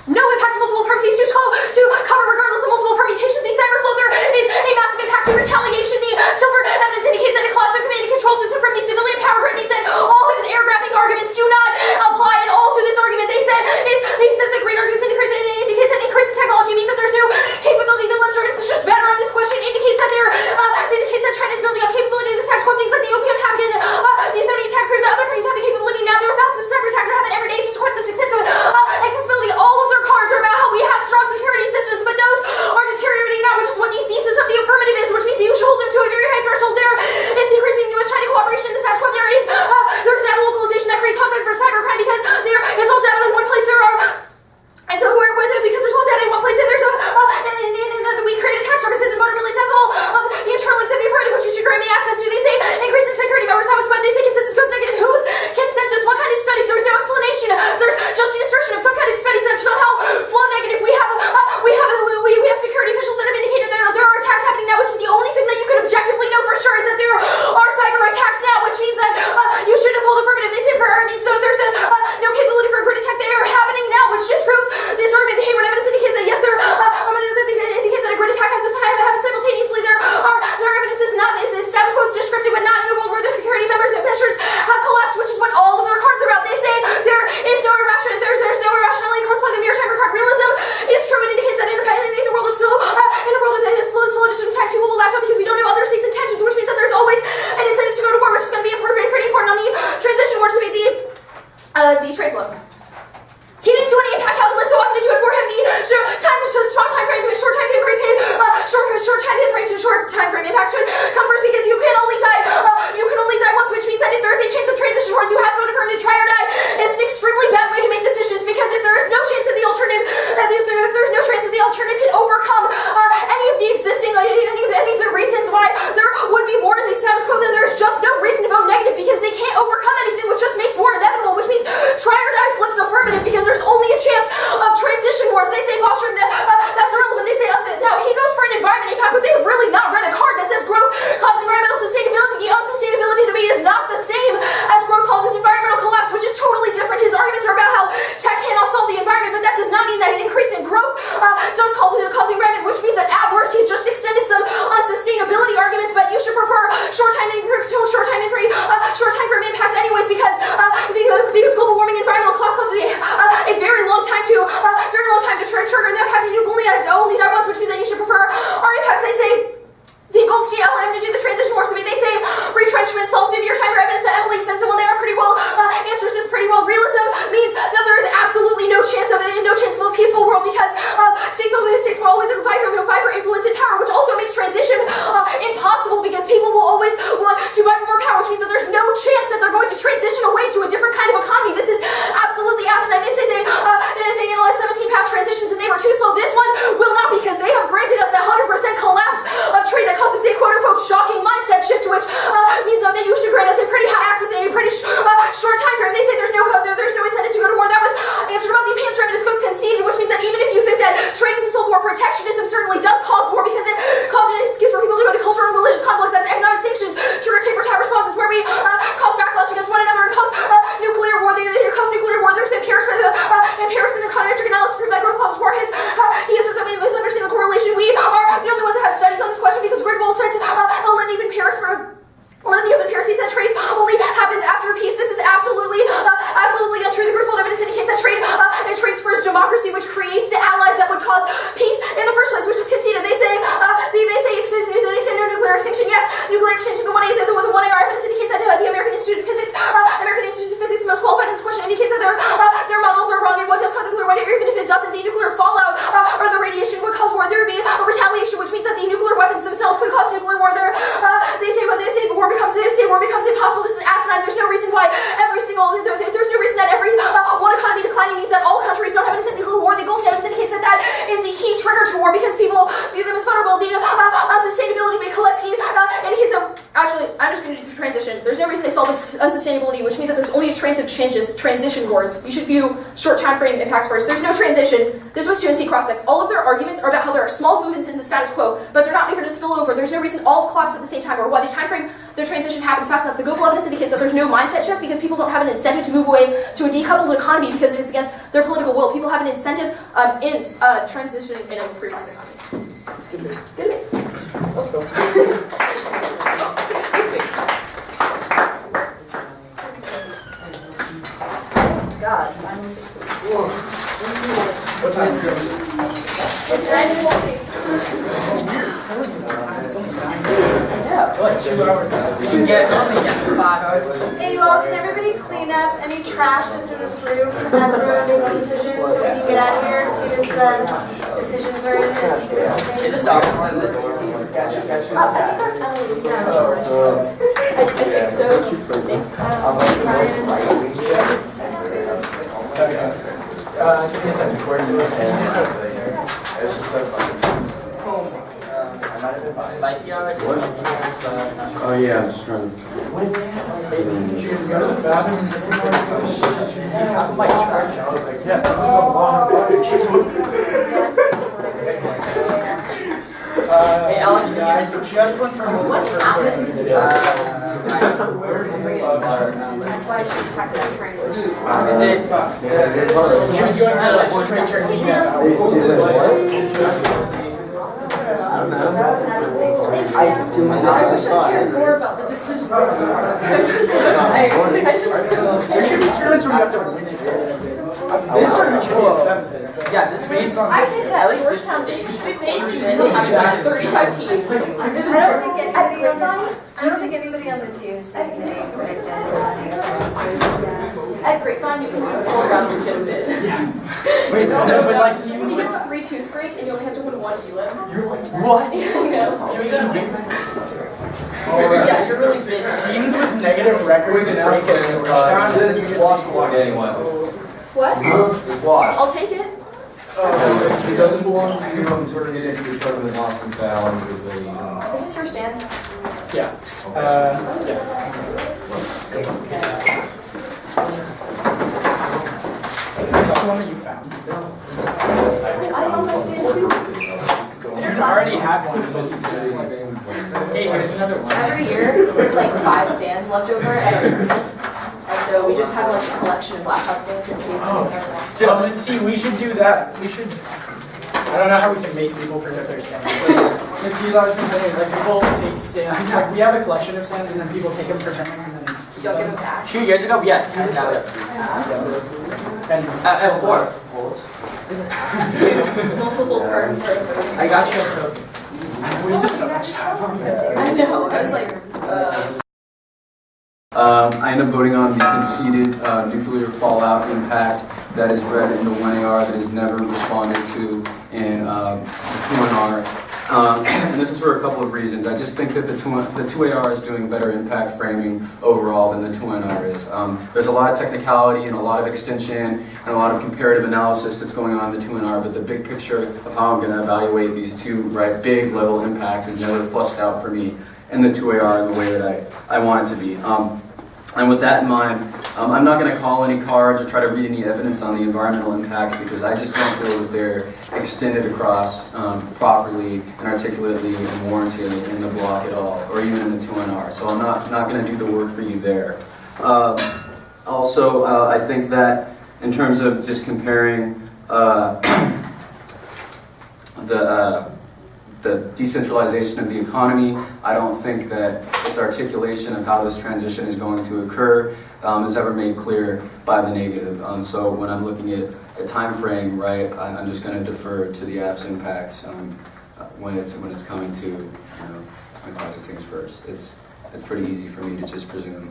No impact to multiple permutations to cover regardless of multiple permutations. The cyber flow there is a massive impact to retaliation. The Tilford evidence indicates that a collapse of command and control system from the civilian power grid means that all of his air grabbing arguments do not apply at all to this argument. He says that green arguments indicates that increase in technology means that there's no capability. The lens is just better on this question. Indicates that China's building up capability in the tax code. Things like the opium habit and the Estonian attack proves that other countries have the capability now. There are thousands of cyber attacks that happen every day. It's just according to success of accessibility. All of their cards are about how we have strong security systems, but those are deteriorating now, which is what the thesis of the affirmative is, which means you should hold them to a very high threshold. There is increasing U.S.-China cooperation in the tax code. There's data localization that creates conflict for cybercrime because there is all data in one place. And so we're with it because there's all data in one place, and there's we create attack surfaces and vulnerabilities. That's all of the internal links of the affirmative, which you should grant me access to. They say increase in security members. That was when they say consensus goes negative. Whose consensus? What kind of studies? There's no explanation. There's just an assertion of some kind of studies that somehow flow negative. We have security officials that have indicated that there are attacks happening now, which is the only thing that you can objectively know for sure is that there are cyber attacks now, which means that you shouldn't hold affirmative. They say means though there's no capability for a grid attack. They are happening now, which just proves this argument. The Hayward evidence indicates that yes, indicates that a grid attack has to happen simultaneously. Their evidence is not is status quo is descriptive, but not in a world where their security members and measures have collapsed, which is what all of their cards are about. They say there is no irrationality. There's no irrationality corresponding to the mere time card. Realism is true and indicates that in a world of slow addition time, people will lash out because we don't know other states' intentions, which means that there's always an incentive to go to war, which is going to be pretty important on the transition war to be the trade flow. He didn't do any impact calculus, so I'm going to do it for him. Small time frames, short time frames, short time frame impact should come first because you can only die once, which means that if there is a chance of transition towards you have to affirm to try or die is an extremely bad way to make decisions, because if there is no chance that the alternative, if there's no chance that the alternative can overcome any of the existing, any of the reasons why there would be war in the status quo, then there's just no reason to vote negative because they can't overcome anything, which just makes war inevitable, which means try or die flips affirmative because there's only a chance of transition wars. They say Bostrom, that's irrelevant. They say now he goes for an environment impact, but they have really not read a card that says growth causes environmental sustainability. The unsustainability debate is not the same as growth causes environmental collapse, which is totally different. what does cause nuclear winter, even if it doesn't, the nuclear fallout or the radiation would cause war. There would be a retaliation, which means that the nuclear weapons themselves could cause nuclear war. They say war becomes impossible. This is asinine. There's no reason why there's no reason that every one economy declining means that all countries don't have an incentive to war. The gold standard indicates that that is the key trigger to war because people view them as vulnerable. The unsustainability by Koletsky indicates actually, I'm just going to do the transition. There's no reason they solve unsustainability, which means that there's only a transition wars. You should view short time frame impacts first. There's no transition. This was 2 cross-sects. All of their arguments are about how there are small movements in the status quo, but they're not able to spill over. There's no reason all collapse at the same time or why the time frame the transition happens fast enough. The global evidence indicates that there's no mindset shift because people don't have an incentive to move away to a decoupled economy because it's against their political will. People have an incentive in transitioning in a free market economy. Good. God, finally 6 What time is it? It's 9:40. We're like 2 hours out. You get only get 5 hours. Hey, well, can everybody clean up any trash that's in this room as we're making the decisions so we can get out of here as soon as the decisions are in? You just saw I think that's Emily's now. I think so. Give me a second. spiky hours. Oh yeah, I'm just trying to. Did you go to the bathroom and get some more? You have my charge. Yeah, that was a long Hey, Alex, guys, just went from What happened? That's why she talked about trying to. She was going for like straight turn. I do not decide more about the decision. There should be tournaments where you have to win it. This tournament should be a 7. Yeah, this Based on I think that first time they faced having like 35 teams. I don't think anybody on the team said they predicted. At Grapevine, you can win 4 rounds and get a bid. Wait, So but like dumb. teams You with. get 3 2s break and you only have to win 1 UM. You're like, What? I know. Alright. Yeah, you're really big. Teams with negative records and break it down. This wash one anyway. What? This wash. I'll take it. It doesn't belong to you, I'm turning it into a tournament lost and found with the reason. Is this your stand? Yeah. Yeah. Is that the one that you found? I found my stand too. You already had one. But it's just like, hey, here's another one. Every year, there's like 5 stands left over, and so we just have like a collection of laptop stands in case anyone wants. So let's see, we should do that. We should. I don't know how we can make people forget their stands. Let's see, I was complaining, like people take stands, like we have a collection of stands and then people take them for tournaments and then. You don't give them back. 2 years ago, yeah, 2 years ago. And 4. Multiple firms are over. I got you a trophy. we spent so much time on that. I know, I was like, I end up voting on the conceded nuclear fallout impact that is read in the 1AR that is never responded to in the 2NR. And this is for a couple of reasons. I just think that the 2AR is doing better impact framing overall than the 2NR is. There's a lot of technicality and a lot of extension and a lot of comparative analysis that's going on in the 2NR, but the big picture of how I'm going to evaluate these two big level impacts is never flushed out for me in the 2AR in the way that I want it to be. And with that in mind, I'm not going to call any cards or try to read any evidence on the environmental impacts because I just don't feel that they're extended across properly and articulately and warranted in the block at all, or even in the 2NR. So I'm not going to do the work for you there. Also, I think that in terms of just comparing the decentralization of the economy, I don't think that its articulation of how this transition is going to occur is ever made clear by the negative. So when I'm looking at a time frame, I'm just going to defer to the AF's impacts when it's coming to causes things first. It's pretty easy for me to just presume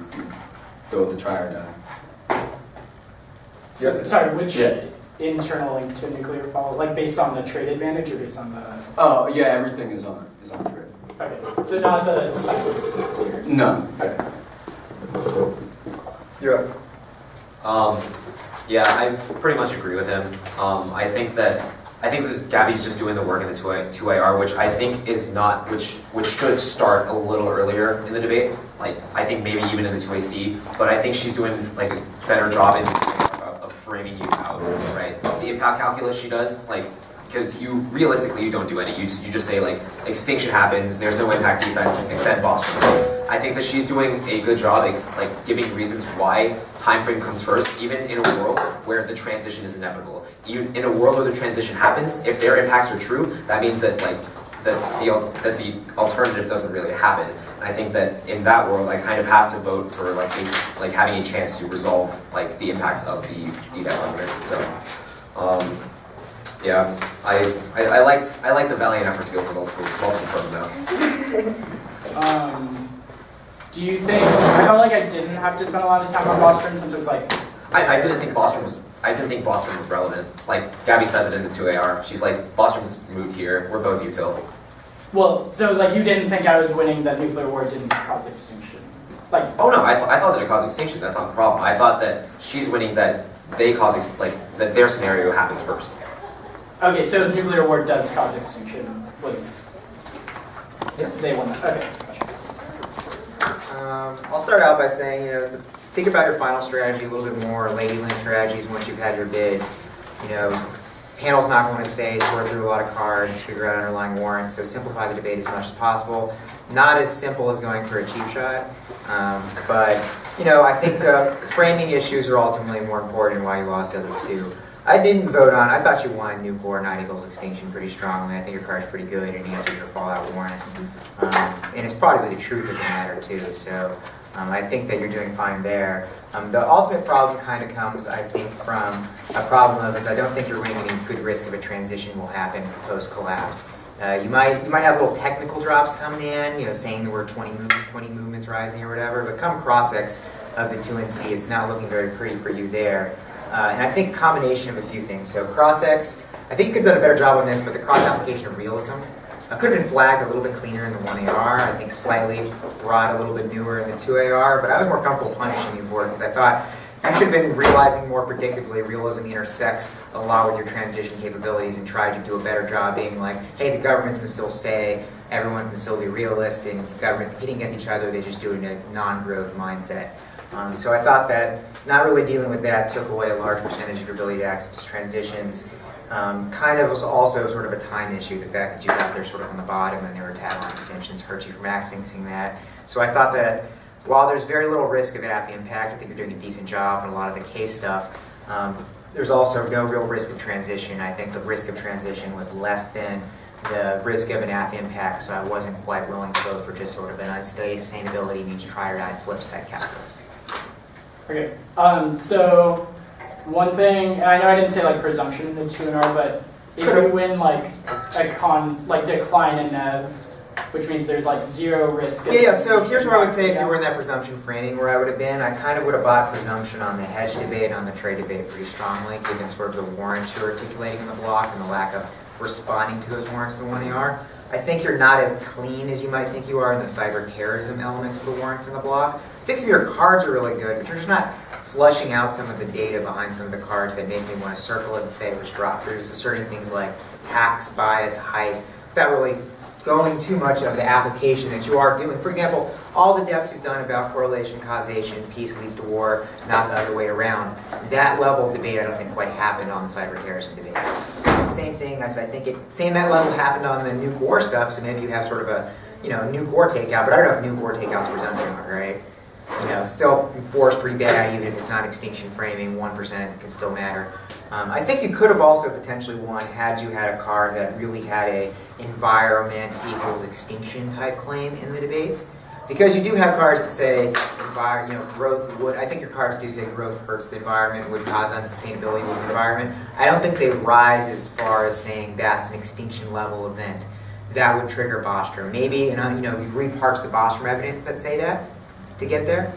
go with the try or die. Sorry, which? Yeah. internal link to a nuclear fallout, like based on the trade advantage or based on the? Oh, yeah, everything is on trade. Okay, so not the site. No. You're up. Yeah, I pretty much agree with him. I think that Gabby's just doing the work in the 2AR, which I think is not, which should start a little earlier in the debate. Like, I think maybe even in the 2AC, but I think she's doing like a better job of framing you out, right? The impact calculus she does, like, because realistically you don't do any. You just say like extinction happens, there's no impact defense, extend Boston. I think that she's doing a good job like giving reasons why time frame comes first, even in a world where the transition is inevitable. Even in a world where the transition happens, if their impacts are true, that means that like that the alternative doesn't really happen. And I think that in that world, I kind of have to vote for like having a chance to resolve like the impacts of the DDAC limit. So. Yeah, I liked the valiant effort to go for multiple firms now. Do you think, I felt like I didn't have to spend a lot of time on Bostrom since it was like... I didn't think Bostrom was relevant. Like, Gabby says it in the 2AR. She's like, Bostrom's moved here, we're both util. Well, so like you didn't think I was winning that nuclear war didn't cause extinction? Like... Oh no, I thought that it caused extinction, that's not the problem. I thought that she's winning that they cause, that their scenario happens first. Okay, so nuclear war does cause extinction, they won that, okay. I'll start out by saying, think about your final strategy a little bit more, Lady Lynn strategies once you've had your bid. Panel's not going to stay, sort through a lot of cards, figure out underlying warrants, so simplify the debate as much as possible. Not as simple as going for a cheap shot, but I think the framing issues are ultimately more important and why you lost the other two. I didn't vote on, I thought you won Nuke War 9 Eagles Extinction pretty strongly. I think your card's pretty good and answers your Fallout warrants. And it's probably the truth of the matter too, so I think that you're doing fine there. The ultimate problem kind of comes, I think, from a problem of I don't think you're running any good risk of a transition will happen post-collapse. You might have little technical drops coming in, saying the word 20 movements rising or whatever, but come cross-ex of the 2NC, it's not looking very pretty for you there. And I think a combination of a few things. So cross-ex, I think you could have done a better job on this, but the cross-application of realism could have been flagged a little bit cleaner in the 1AR. I think slightly brought a little bit newer in the 2AR, but I was more comfortable punishing you for it because I thought you should have been realizing more predictably realism intersects a lot with your transition capabilities and tried to do a better job being like, hey, the governments can still stay, everyone can still be realist, and governments competing against each other, they just do it in a non-growth mindset. So I thought that not really dealing with that took away a large percentage of your ability to access transitions. Kind of was also sort of a time issue. The fact that you got there sort of on the bottom and there were tab extensions hurt you from accessing that. So I thought that while there's very little risk of AF impact, I think you're doing a decent job on a lot of the case stuff. There's also no real risk of transition. I think the risk of transition was less than the risk of an AF impact, so I wasn't quite willing to go for just sort of an unsteady sustainability means try or die flips type calculus. Okay, so one thing, and I know I didn't say like presumption in the 2NR, but if you win like a decline in NEV, which means there's like zero risk. Yeah, so here's where I would say if you were in that presumption framing where I would have been, I kind of would have bought presumption on the hedge debate and on the trade debate pretty strongly, given sort of the warrants you're articulating in the block and the lack of responding to those warrants in the 1AR. I think you're not as clean as you might think you are in the cyber terrorism element of the warrants in the block. I think some of your cards are really good, but you're just not flushing out some of the data behind some of the cards that make me want to circle it and say it was dropped. You're just asserting things like hacks, bias, height, without really going too much of the application that you are doing. For example, all the depth you've done about correlation, causation, peace leads to war, not the other way around. That level of debate I don't think quite happened on the cyber terrorism debate. Same thing as I think same that level happened on the nuke war stuff, so maybe you have sort of a nuke war takeout, but I don't know if nuke war takeout's presumption, right? Still war is pretty bad, even if it's not extinction framing, 1% can still matter. I think you could have also potentially won had you had a card that really had a environment equals extinction type claim in the debate. Because you do have cards that say, growth would, I think your cards do say growth hurts the environment, would cause unsustainability with the environment. I don't think they rise as far as saying that's an extinction level event. That would trigger Bostrom. Maybe, you've reparsed the Bostrom evidence that say that to get there.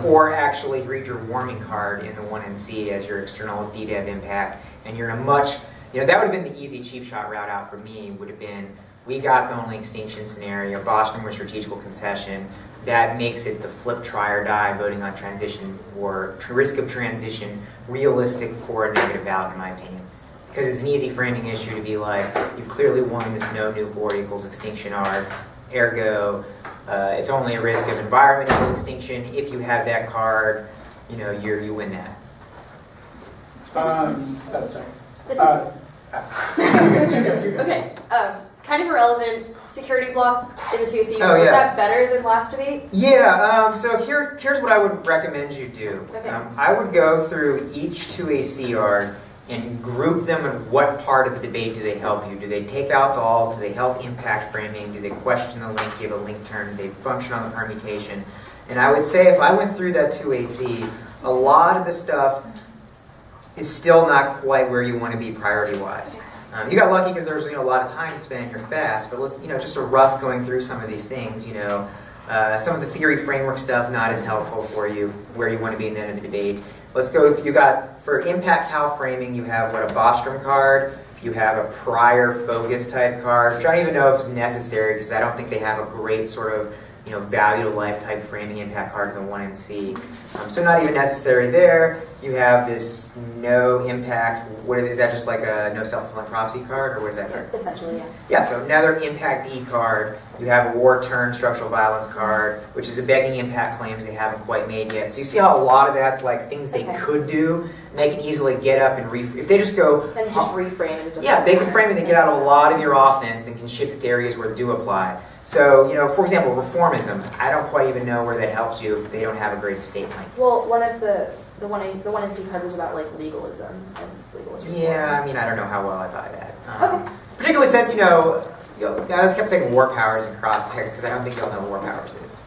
or actually read your warming card in the 1NC as your external DDEV impact, and you're in a much, that would have been the easy cheap shot route out for me, would have been, we got the only extinction scenario, Boston was strategical concession, that makes it the flip try or die voting on transition or risk of transition realistic for a negative ballot in my opinion. Because it's an easy framing issue to be like, you've clearly won this no nuke war equals extinction arc, ergo, it's only a risk of environment equals extinction. If you have that card, you win that. Sorry. This is okay. Kind of irrelevant. Security block in the 2AC. Oh, Was yeah. that better than last debate? Yeah, so here's what I would recommend you do. Okay. I would go through each 2AC ARG and group them in what part of the debate do they help you. Do they take out the all? Do they help impact framing? Do they question the link, give a link term? Do they function on the permutation? And I would say if I went through that 2AC, a lot of the stuff is still not quite where you want to be priority-wise. You got lucky because there's a lot of time to spend. You're fast, but let's, just a rough going through some of these things. Some of the theory framework stuff not as helpful for you where you want to be in the end of the debate. Let's go. You got for impact Cal framing. You have a Bostrom card. You have a prior focus type card, which I don't even know if it's necessary because I don't think they have a great sort of value to life type framing impact card in the 1NC. So not even necessary there. You have this no impact. What is that? Just like a no self-fulfilling prophecy card, or what is that card? Essentially, yeah. Yeah. So another impact D card. You have a war turn structural violence card, which is a begging impact claims they haven't quite made yet. So you see how a lot of that's like things they could do. And they can easily get up and if they just go. And just reframe it. Yeah, they can frame it. They get out a lot of your offense and can shift it to areas where they do apply. So, for example, reformism, I don't quite even know where that helps you if they don't have a great statement. Well, one of the 1NC card was about like legalism and legalism. Yeah, I don't know how well I buy that. Okay. Particularly since, I just kept saying war powers and cross-text because I don't think y'all know what war powers is.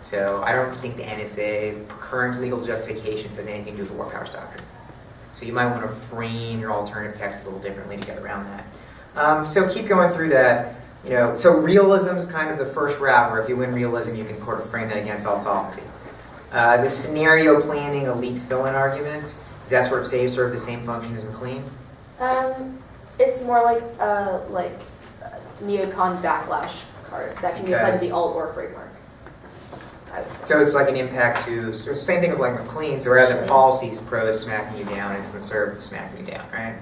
So I don't think the NSA current legal justification says anything to do with the war powers doctrine. So you might want to frame your alternative text a little differently to get around that. So keep going through that. So realism is kind of the first route where if you win realism, you can sort of frame that against all solvency. The scenario planning elite fill-in argument, does that sort of serve the same function as McLean? It's more like neocon backlash card that can be applied to the alt-war framework. I would say. So it's like an impact to, so same thing with like McLean, so rather than policies pros smacking you down, it's conservative smacking you down, right?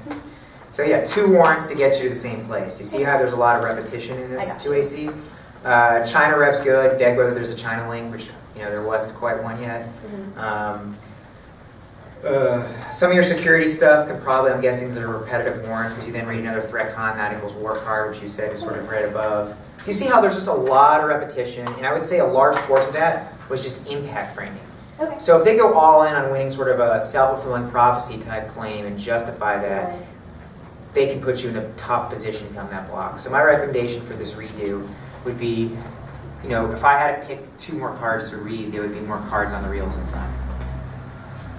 So yeah, 2 warrants to get you to the same place. You see how there's a lot of repetition in this 2AC? China rep's good, beg whether there's a China link, which there wasn't quite one yet. Some of your security stuff could probably, I'm guessing, is repetitive warrants because you then read another threat con, that equals war card, which you said is sort of right above. So you see how there's just a lot of repetition, and I would say a large portion of that was just impact framing. Okay. So if they go all in on winning sort of a self-fulfilling prophecy type claim and justify that, Right. they can put you in a tough position on that block. So my recommendation for this redo would be, if I had to pick 2 more cards to read, there would be more cards on the realism front.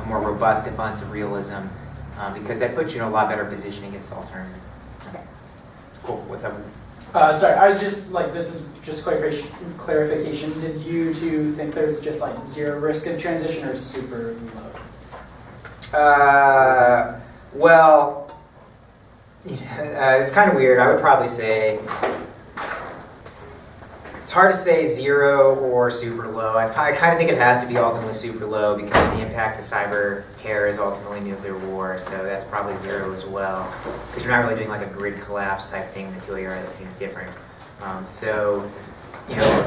A more robust defense of realism, because that puts you in a lot better position against the alternative. Okay. Cool, what's up? Sorry, I was just this is just clarification. Did you two think there's just zero risk of transition or super low? Well, it's kind of weird. I would probably say it's hard to say 0 or super low. I kind of think it has to be ultimately super low because the impact of cyber terror is ultimately nuclear war. So that's probably 0 as well because you're not really doing like a grid collapse type thing in the 2AR that seems different. So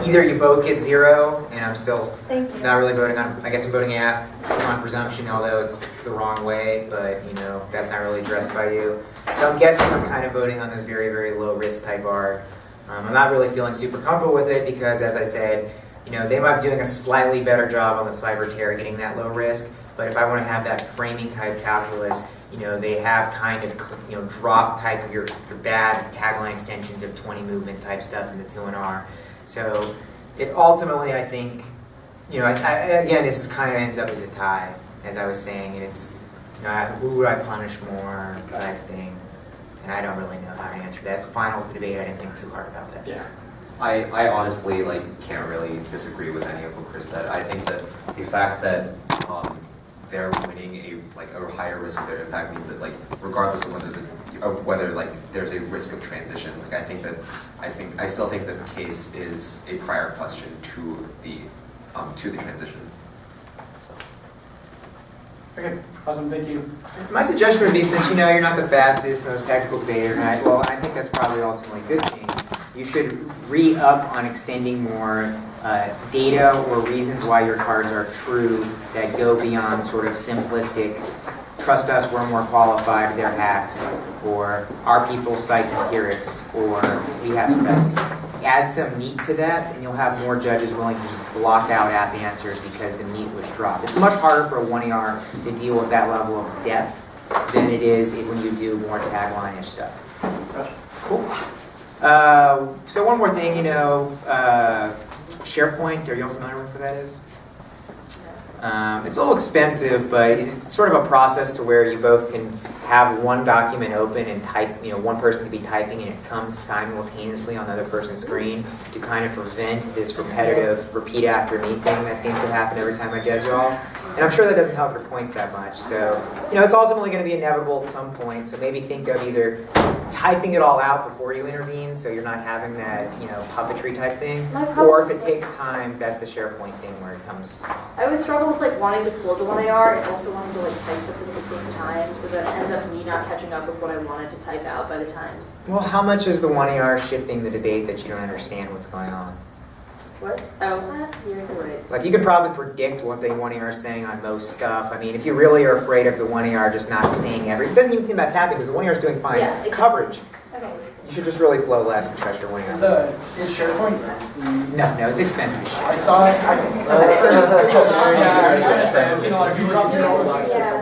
either you both get 0, and I'm still not really voting on. I guess I'm voting on presumption, although it's the wrong way. But that's not really addressed by you. So I'm guessing I'm kind of voting on this very, very low risk type ARG. I'm not really feeling super comfortable with it because, as I said, they might be doing a slightly better job on the cyber terror getting that low risk. But if I want to have that framing type calculus, they have kind of drop type of your bad tagline extensions of 20 movement type stuff in the 2NR. So it ultimately, I think, again, this is kind of ends up as a tie, as I was saying. It's who would I punish more type thing. And I don't really know how to answer that. It's a finals debate. I didn't think too hard about that. Yeah. I honestly can't really disagree with any of what Chris said. I think that the fact that they're winning a higher risk of their impact means that regardless of whether there's a risk of transition, I still think that the case is a prior question to the transition. So. Okay, awesome, thank you. My suggestion would be, since you know you're not the fastest, most technical debater tonight, well, I think that's probably ultimately a good thing. You should re-up on extending more data or reasons why your cards are true that go beyond sort of simplistic, trust us, we're more qualified, they're hacks, or our people cites empirics, or we have studies. Add some meat to that, and you'll have more judges willing to just block out app answers because the meat was dropped. It's much harder for a 1ER to deal with that level of depth than it is when you do more tagline-ish stuff. Cool. So one more thing, SharePoint, are you all familiar with what that is? It's a little expensive, but it's sort of a process to where you both can have one document open and type, one person can be typing and it comes simultaneously on the other person's screen to kind of prevent this repetitive repeat after me thing that seems to happen every time I judge y'all. And I'm sure that doesn't help your points that much. So, it's ultimately going to be inevitable at some point. So maybe think of either typing it all out before you intervene so you're not having that, puppetry type thing. Or if it takes time, that's the SharePoint thing where it comes. I always struggle with wanting to float the 1AR and also wanting to type something at the same time, so that it ends up me not catching up with what I wanted to type out by the time. Well, how much is the 1AR shifting the debate that you don't understand what's going on? What? Oh, you're right. You could probably predict what the 1AR is saying on most stuff. I mean, if you really are afraid of the 1AR just not saying it doesn't even think that's happening because the 1AR is doing fine. Yeah, Coverage. Okay. You should just really flow less and trust your 1AR. Is SharePoint? No, it's expensive as shit. I saw it.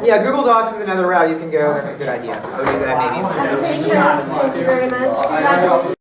Yeah, Google Docs is another route you can go. That's a good idea. I would do that maybe instead. Thank you very much.